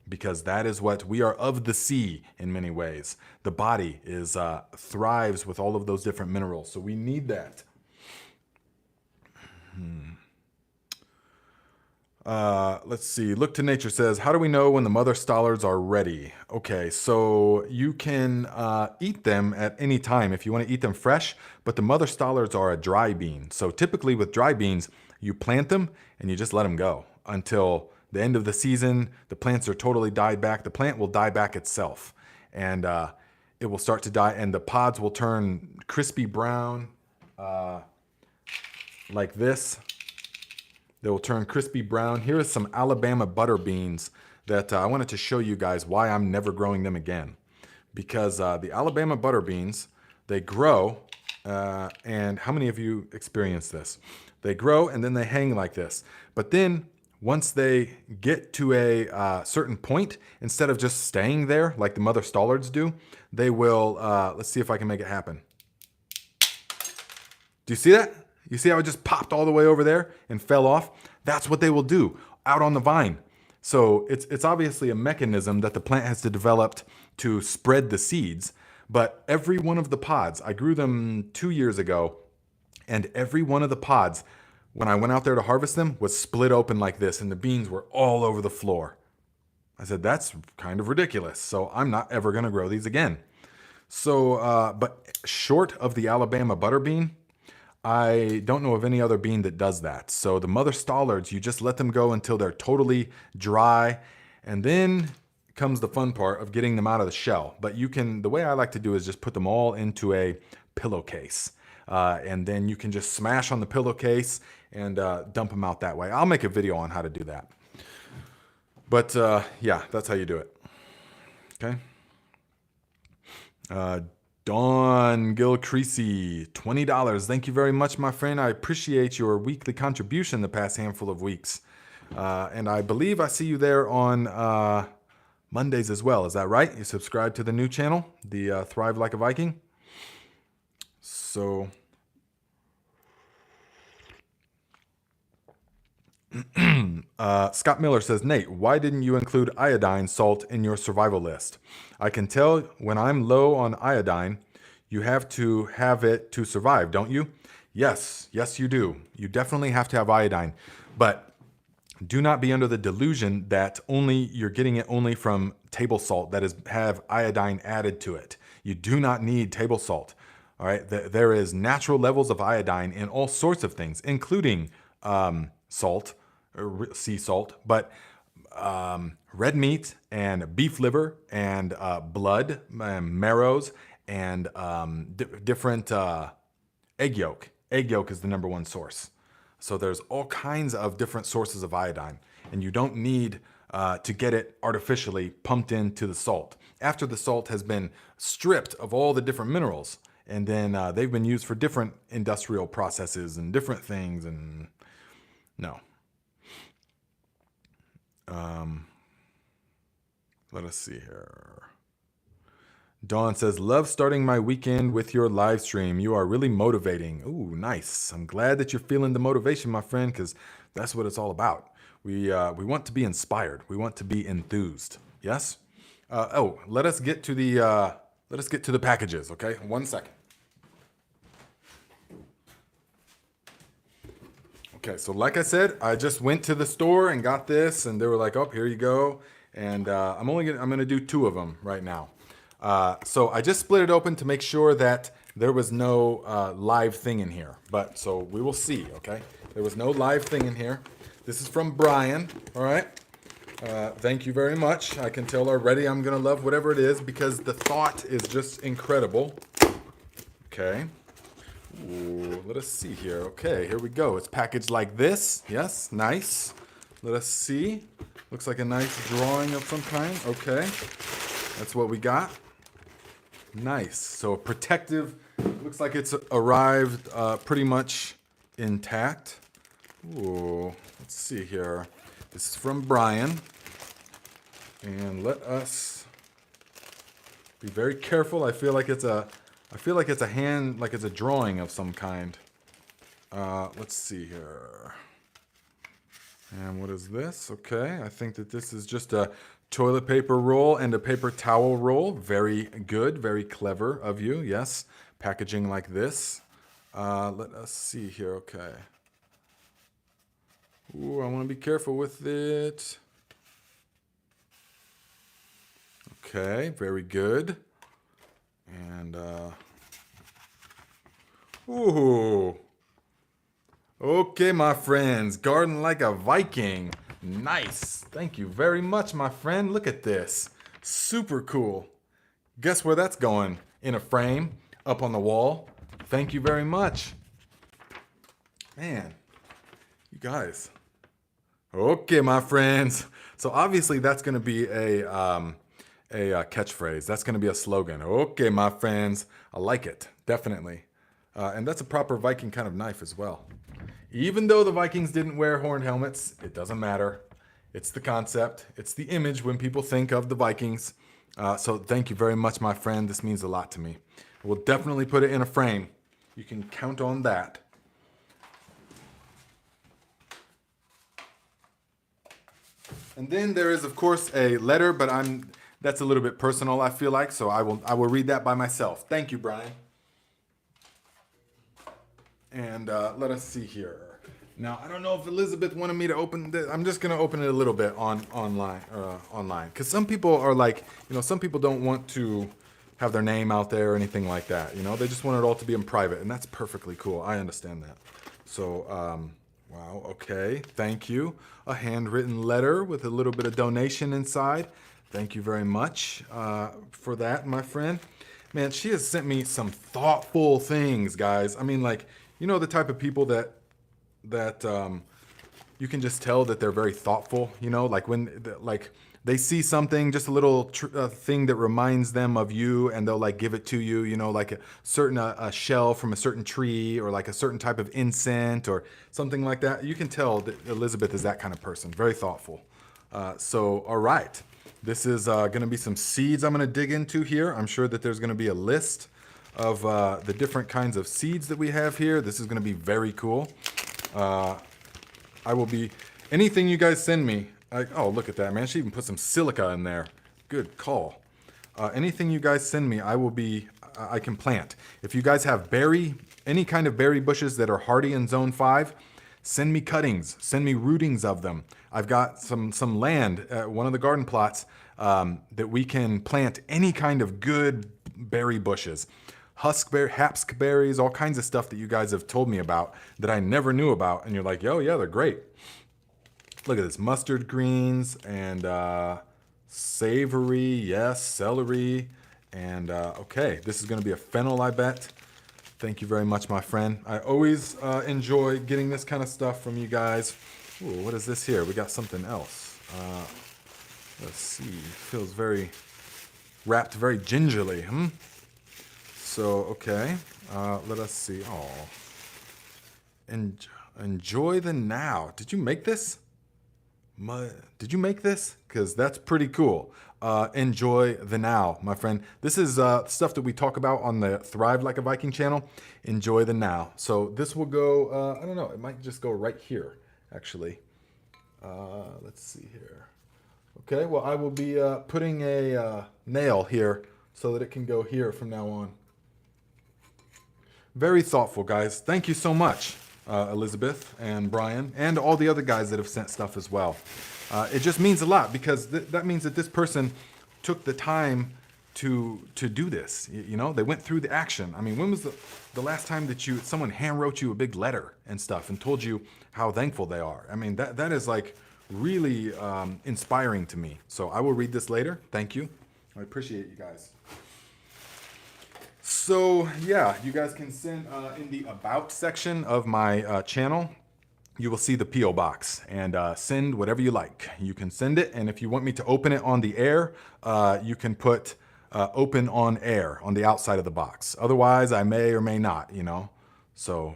because that is what we are, of the sea in many ways. The body is thrives with all of those different minerals, so we need that. Let's see. Look to Nature says, how do we know when the mother stollards are ready? Okay, so you can eat them at any time if you want to eat them fresh, but the mother stollards are a dry bean. So typically with dry beans, you plant them and you just let them go until the end of the season. The plants are totally died back. The plant will die back itself, and it will start to die, and the pods will turn crispy brown like this. They will turn crispy brown. Here is some Alabama butter beans that I wanted to show you guys why I'm never growing them again. Because the Alabama butter beans, they grow And how many of you experience this? They grow and then they hang like this. But then once they get to a certain point, instead of just staying there like the mother stallards do, they will, let's see if I can make it happen. Do you see that? You see how it just popped all the way over there and fell off? That's what they will do out on the vine. So it's obviously a mechanism that the plant has to develop to spread the seeds. But every one of the pods, I grew them 2 years ago, and every one of the pods, when I went out there to harvest them, was split open like this, and the beans were all over the floor. I said, that's kind of ridiculous, so I'm not ever going to grow these again. So, but short of the Alabama butterbean, I don't know of any other bean that does that. So the mother stallards, you just let them go until they're totally dry, and then comes the fun part of getting them out of the shell. But you can, the way I like to do is just put them all into a pillowcase. And then you can just smash on the pillowcase and dump them out that way. I'll make a video on how to do that. But yeah, that's how you do it. Okay. Dawn Gilcreasy, $20. Thank you very much, my friend. I appreciate your weekly contribution the past handful of weeks. And I believe I see you there on Mondays as well. Is that right? You subscribe to the new channel, the Thrive Like a Viking. So Scott Miller says, Nate, why didn't you include iodine salt in your survival list? I can tell when I'm low on iodine, you have to have it to survive, don't you? Yes, you do. You definitely have to have iodine, but do not be under the delusion that you're getting it only from table salt that have iodine added to it. You do not need table salt. All right, there is natural levels of iodine in all sorts of things, including salt, or sea salt, but red meat and beef liver and blood, marrows, and different egg yolk. Egg yolk is the #1 source. So there's all kinds of different sources of iodine, and you don't need to get it artificially pumped into the salt. After the salt has been stripped of all the different minerals, and then they've been used for different industrial processes and different things, and no. Let us see here. Dawn says, love starting my weekend with your live stream. You are really motivating. Ooh, nice. I'm glad that you're feeling the motivation, my friend, because that's what it's all about. We want to be inspired. We want to be enthused. Yes? Let us get to the packages, okay? 1 second. Okay, so like I said, I just went to the store and got this, and they were like, "Oh, here you go." And I'm gonna do 2 of them right now. So I just split it open to make sure that there was no live thing in here. But so we will see. Okay, there was no live thing in here. This is from Brian. All right. Thank you very much. I can tell already I'm gonna love whatever it is because the thought is just incredible. Okay. Ooh, let us see here. Okay, here we go. It's packaged like this. Yes, nice. Let us see. Looks like a nice drawing of some kind. Okay, that's what we got. Nice. So protective. Looks like it's arrived pretty much intact. Ooh, let's see here. This is from Brian. And let us be very careful. I feel like it's a hand, like it's a drawing of some kind. Let's see here. And what is this? Okay, I think that this is just a toilet paper roll and a paper towel roll. Very good, very clever of you. Yes, packaging like this. Let us see here. Okay. Ooh, I want to be careful with it. Okay, very good. And ooh. Okay, my friends, garden like a Viking. Nice. Thank you very much, my friend. Look at this. Super cool. Guess where that's going? In a frame, up on the wall. Thank you very much. Man, you guys. Okay, my friends. So obviously that's going to be a catchphrase. That's going to be a slogan. Okay, my friends. I like it. Definitely. And that's a proper Viking kind of knife as well. Even though the Vikings didn't wear horned helmets, it doesn't matter. It's the concept. It's the image when people think of the Vikings. So thank you very much, my friend. This means a lot to me. We'll definitely put it in a frame. You can count on that. And then there is, of course, a letter, but that's a little bit personal, I feel like, so I will read that by myself. Thank you, Brian. And let us see here. Now, I don't know if Elizabeth wanted me to open this. I'm just going to open it a little bit online. Because some people are like, some people don't want to have their name out there or anything like that. They just want it all to be in private, and that's perfectly cool. I understand that. So, wow, okay, thank you. A handwritten letter with a little bit of donation inside. Thank you very much for that, my friend. Man, she has sent me some thoughtful things, guys. I mean, like, the type of people that you can just tell that they're very thoughtful, like when they see something, just a little thing that reminds them of you, and they'll like give it to you, like a certain a shell from a certain tree, or like a certain type of incense or something like that. You can tell that Elizabeth is that kind of person, very thoughtful. So, all right, this is going to be some seeds I'm going to dig into here. I'm sure that there's going to be a list of the different kinds of seeds that we have here. This is going to be very cool. I will be, anything you guys send me, oh, look at that, man. She even put some silica in there. Good call. Anything you guys send me, I can plant. If you guys have any kind of berry bushes that are hardy in zone 5, send me cuttings, send me rootings of them. I've got some land at one of the garden plots that we can plant any kind of good berry bushes. Haskberries, all kinds of stuff that you guys have told me about that I never knew about. And you're like, yo, yeah, they're great. Look at this, mustard greens and savory, yes, celery. And okay, this is gonna be a fennel, I bet. Thank you very much, my friend. I always enjoy getting this kind of stuff from you guys. Ooh, what is this here? We got something else. Let's see, feels wrapped very gingerly, So, okay, let us see. Oh, enjoy the now. Did you make this? Did you make this? Because that's pretty cool. Enjoy the now, my friend. This is stuff that we talk about on the Thrive Like a Viking channel. Enjoy the now. So this will go, I don't know, it might just go right here, actually. Let's see here. Okay, well, I will be putting a nail here so that it can go here from now on. Very thoughtful, guys. Thank you so much, Elizabeth and Brian, and all the other guys that have sent stuff as well. It just means a lot, because that means that this person took the time to do this. They went through the action. I mean, when was the last time that someone hand wrote you a big letter and stuff and told you how thankful they are? I mean, that is like really inspiring to me. So I will read this later. Thank you. I appreciate you guys. So yeah, you guys can send in the about section of my channel. You will see the P.O. box, and send whatever you like. You can send it, and if you want me to open it on the air, you can put open on air on the outside of the box. Otherwise, I may or may not, So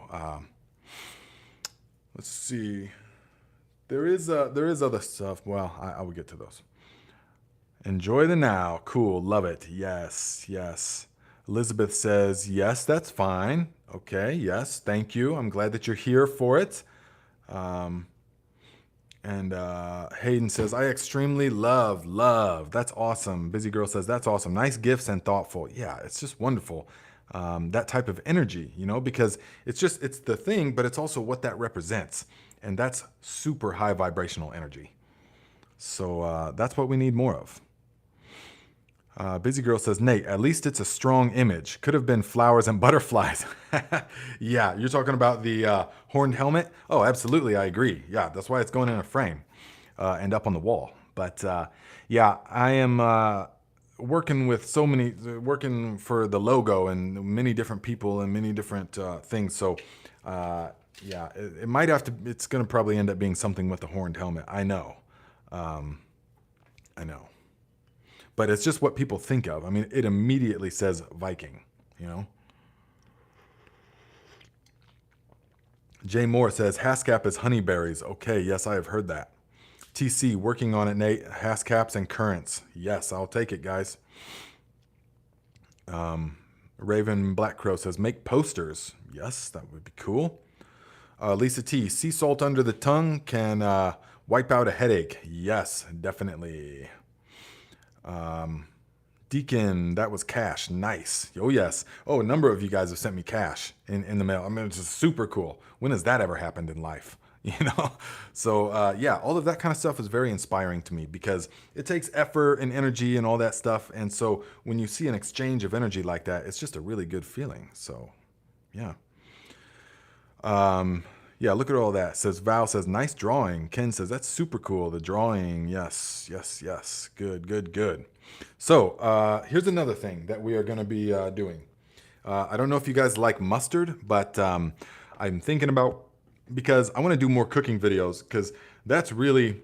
let's see. There is other stuff. Well, I will get to those. Enjoy the now. Cool. Love it. Yes. Yes. Elizabeth says, yes, that's fine. Okay. Yes. Thank you. I'm glad that you're here for it. And Hayden says, I extremely love. That's awesome. Busy Girl says, that's awesome. Nice gifts and thoughtful. Yeah, it's just wonderful. That type of energy, because it's the thing, but it's also what that represents. And that's super high vibrational energy. So that's what we need more of. Busy Girl says, Nate, at least it's a strong image. Could have been flowers and butterflies. Yeah, you're talking about the horned helmet? Oh, absolutely, I agree. Yeah, that's why it's going in a frame and up on the wall. But yeah, I am working for the logo and many different people and many different things. So yeah, it might have to, it's going to probably end up being something with the horned helmet. I know. I know. But it's just what people think of. I mean, it immediately says Viking, Jay Moore says, Hascap is honeyberries. Okay, yes, I have heard that. TC, working on it, Nate. Hascaps and currants. Yes, I'll take it, guys. Raven Black Crow says, make posters. Yes, that would be cool. Lisa T, sea salt under the tongue can wipe out a headache. Yes, definitely. Deacon, that was cash. Nice. Oh, yes. Oh, a number of you guys have sent me cash in the mail. I mean, it's just super cool. When has that ever happened in life? You know? So, yeah, all of that kind of stuff is very inspiring to me because it takes effort and energy and all that stuff. And so when you see an exchange of energy like that, it's just a really good feeling. So, yeah. Yeah, look at all that. Says Val says, nice drawing. Ken says, that's super cool. The drawing. Yes, yes, yes. Good, good, good. So here's another thing that we are going to be doing. I don't know if you guys like mustard, but I'm thinking about, because I want to do more cooking videos, because that's really,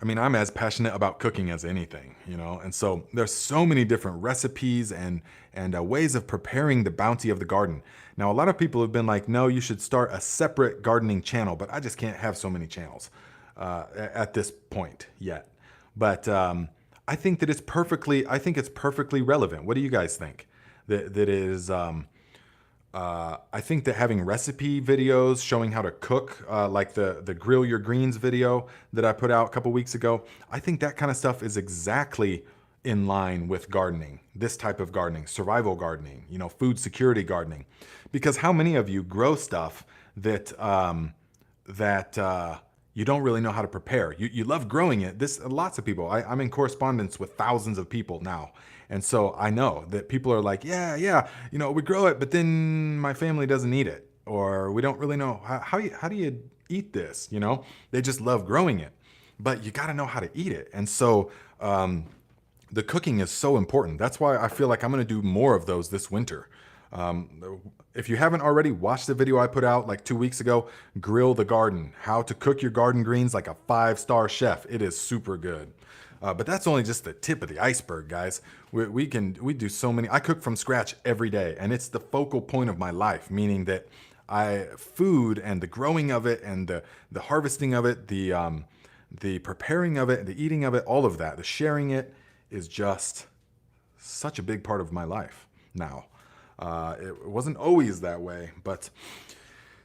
I mean, I'm as passionate about cooking as anything, you know? And so there's so many different recipes and ways of preparing the bounty of the garden. Now, a lot of people have been like, no, you should start a separate gardening channel, but I just can't have so many channels at this point yet. But I think that it's perfectly relevant. What do you guys think? I think that having recipe videos showing how to cook, like the Grill Your Greens video that I put out a couple weeks ago, I think that kind of stuff is exactly in line with gardening, this type of gardening, survival gardening, you know, food security gardening. Because how many of you grow stuff that you don't really know how to prepare? You love growing it. Lots of people. I'm in correspondence with thousands of people now. And so I know that people are like, yeah, you know, we grow it, but then my family doesn't eat it. Or we don't really know, how do you eat this? You know, they just love growing it, but you got to know how to eat it. And so the cooking is so important. That's why I feel like I'm going to do more of those this winter. If you haven't already, watched the video I put out like 2 weeks ago, Grill the Garden, how to cook your garden greens like a 5-star chef. It is super good. But that's only just the tip of the iceberg, guys. We do so many. I cook from scratch every day, and it's the focal point of my life, meaning that food and the growing of it and the harvesting of it, the preparing of it, the eating of it, all of that, the sharing it is just such a big part of my life now. It wasn't always that way, but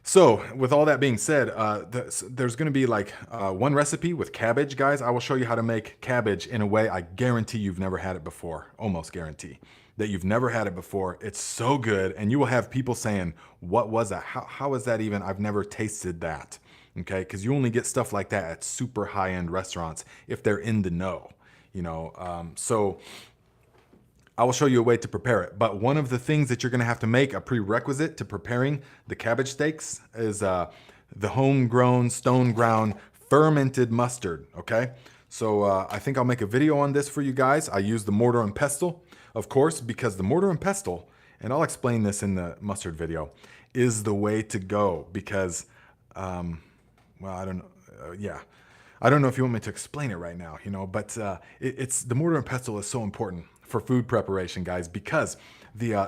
so with all that being said, there's going to be like one recipe with cabbage, guys. I will show you how to make cabbage in a way I guarantee you've never had it before. Almost guarantee that you've never had it before. It's so good, and you will have people saying, what was that? How is that even? I've never tasted that. Okay, because you only get stuff like that at super high-end restaurants if they're in the know, you know. So I will show you a way to prepare it. But one of the things that you're going to have to make, a prerequisite to preparing the cabbage steaks, is the homegrown, stone ground, fermented mustard, okay? So I think I'll make a video on this for you guys. I use the mortar and pestle, of course, because the mortar and pestle, and I'll explain this in the mustard video, is the way to go because, well, I don't know, yeah. I don't know if you want me to explain it right now, you know, but it's the mortar and pestle is so important for food preparation, guys, because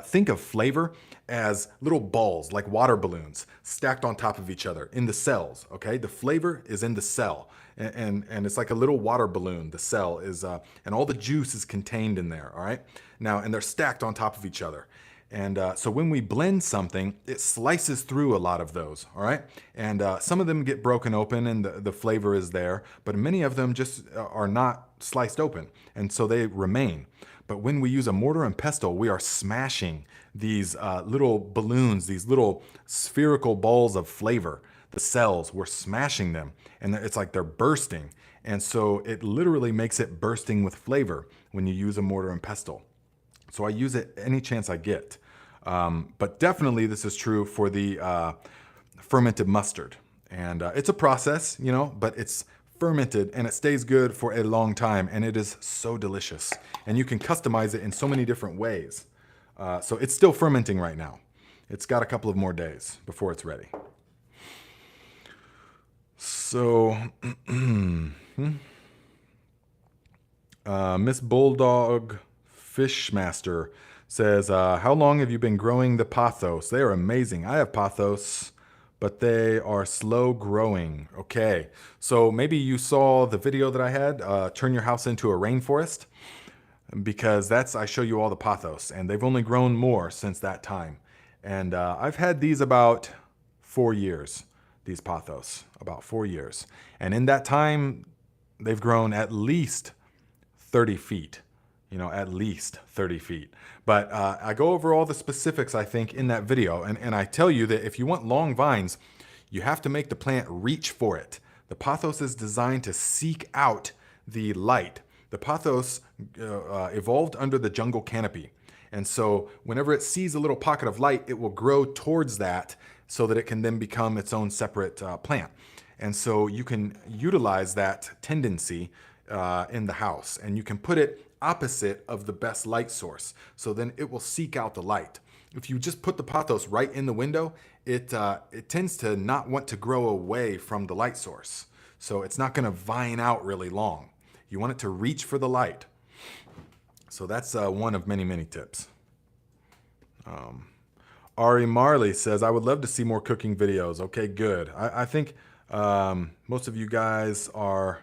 think of flavor as little balls, like water balloons, stacked on top of each other in the cells, okay? The flavor is in the cell, and it's like a little water balloon. The cell is, and all the juice is contained in there, all right? Now, and they're stacked on top of each other. And so when we blend something, it slices through a lot of those, all right? And some of them get broken open and the flavor is there, but many of them just are not sliced open, and so they remain. But when we use a mortar and pestle, we are smashing these little balloons, these little spherical balls of flavor. The cells, we're smashing them, and it's like they're bursting. And so it literally makes it bursting with flavor when you use a mortar and pestle. So I use it any chance I get. But definitely this is true for the fermented mustard. And it's a process, you know, but it's fermented and it stays good for a long time, and it is so delicious. And you can customize it in so many different ways. So it's still fermenting right now. It's got a couple of more days before it's ready. So, Miss Bulldog Fishmaster says, how long have you been growing the pothos? They are amazing. I have pothos, but they are slow growing. Okay, so maybe you saw the video that I had, turn your house into a rainforest, because I show you all the pothos, and they've only grown more since that time. And I've had these about 4 years, these pothos, about 4 years. And in that time, they've grown at least 30 feet, at least 30 feet. But I go over all the specifics, I think, in that video. And I tell you that if you want long vines, you have to make the plant reach for it. The pothos is designed to seek out the light. The pothos evolved under the jungle canopy. And so whenever it sees a little pocket of light, it will grow towards that so that it can then become its own separate plant. And so you can utilize that tendency in the house, and you can put it opposite of the best light source. So then it will seek out the light. If you just put the pothos right in the window, it tends to not want to grow away from the light source. So it's not going to vine out really long. You want it to reach for the light. So that's one of many, many tips. Ari Marley says, I would love to see more cooking videos. Okay, good. I think most of you guys are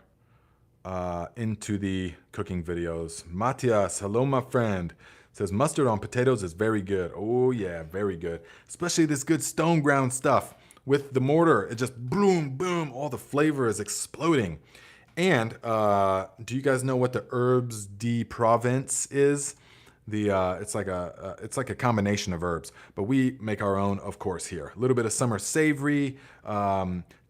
into the cooking videos. Matias, hello, my friend. Says, mustard on potatoes is very good. Oh, yeah, very good. Especially this good stone ground stuff. With the mortar, it just boom, boom. All the flavor is exploding. And do you guys know what the herbs de Provence is? It's like a combination of herbs, but we make our own, of course, here. A little bit of summer savory,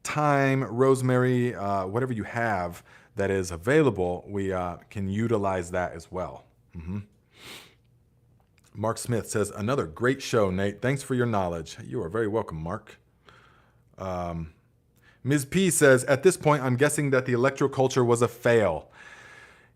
thyme, rosemary, whatever you have that is available, we can utilize that as well. Mark Smith says, another great show, Nate. Thanks for your knowledge. You are very welcome, Mark. Ms. P says, at this point, I'm guessing that the electroculture was a fail.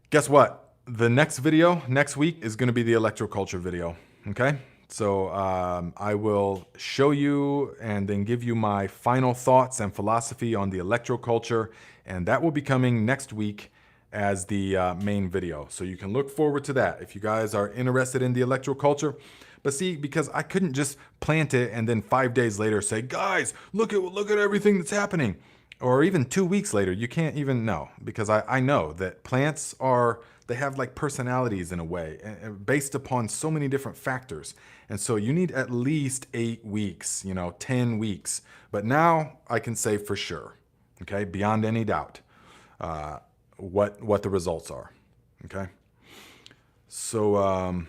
Guess what? The next video, next week, is going to be the electroculture video. Okay? So I will show you and then give you my final thoughts and philosophy on the electroculture. And that will be coming next week as the main video. So you can look forward to that if you guys are interested in the electroculture. But see, because I couldn't just plant it and then 5 days later say, guys, look at everything that's happening. Or even 2 weeks later, you can't even know, because I know that plants they have like personalities in a way, based upon so many different factors. And so you need at least 8 weeks, 10 weeks. But now I can say for sure, okay, beyond any doubt, what the results are, okay? So,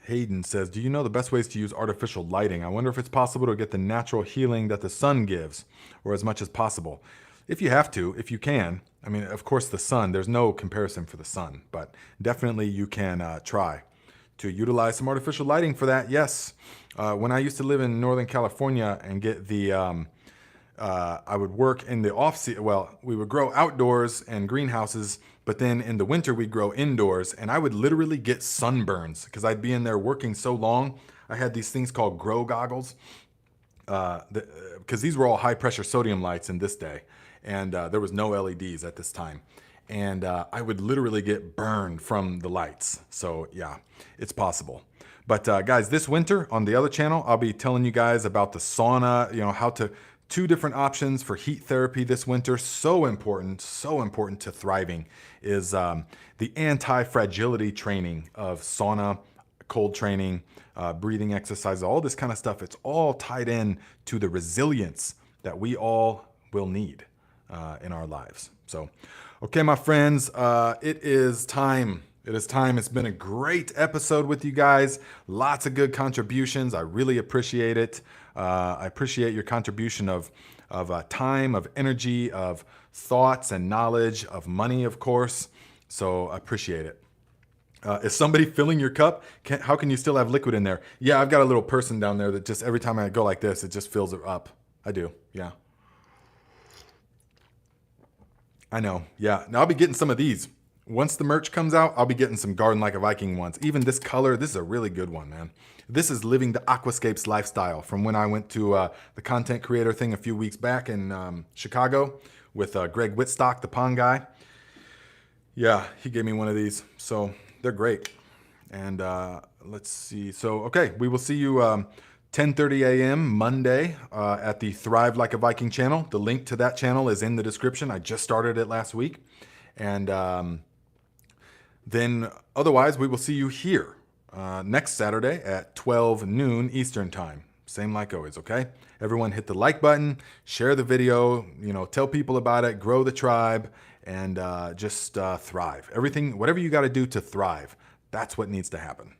Hayden says, do you know the best ways to use artificial lighting? I wonder if it's possible to get the natural healing that the sun gives, or as much as possible. If you have to, if you can. I mean, of course, the sun, there's no comparison for the sun, but definitely you can try to utilize some artificial lighting for that. Yes. When I used to live in Northern California and get the, I would work in the off-season. Well, we would grow outdoors and greenhouses, but then in the winter we'd grow indoors, and I would literally get sunburns because I'd be in there working so long. I had these things called grow goggles, because these were all high pressure sodium lights in this day, and there was no LEDs at this time. And I would literally get burned from the lights. So yeah, it's possible. But guys, this winter on the other channel, I'll be telling you guys about the sauna, two different options for heat therapy this winter. So important to thriving is the anti-fragility training of sauna, cold training, breathing exercises, all this kind of stuff. It's all tied in to the resilience that we all will need in our lives. So, okay, my friends, it is time. It's been a great episode with you guys. Lots of good contributions. I really appreciate it. I appreciate your contribution of time, of energy, of thoughts and knowledge, of money, of course. So I appreciate it. Is somebody filling your cup? How can you still have liquid in there? Yeah, I've got a little person down there that just every time I go like this, it just fills it up. I do, yeah. I know, yeah. Now I'll be getting some of these. Once the merch comes out, I'll be getting some Garden Like a Viking ones. Even this color, this is a really good one, man. This is living the aquascapes lifestyle from when I went to the content creator thing a few weeks back in Chicago with Greg Whitstock, the pond guy. Yeah, he gave me one of these, so they're great. And let's see. So, okay, we will see you 10:30 a.m. Monday at the Thrive Like a Viking channel. The link to that channel is in the description. I just started it last week. And then otherwise, we will see you here next Saturday at 12 noon Eastern time. Same like always, okay? Everyone hit the like button, share the video, tell people about it, grow the tribe, and just thrive. Everything, whatever you got to do to thrive, that's what needs to happen.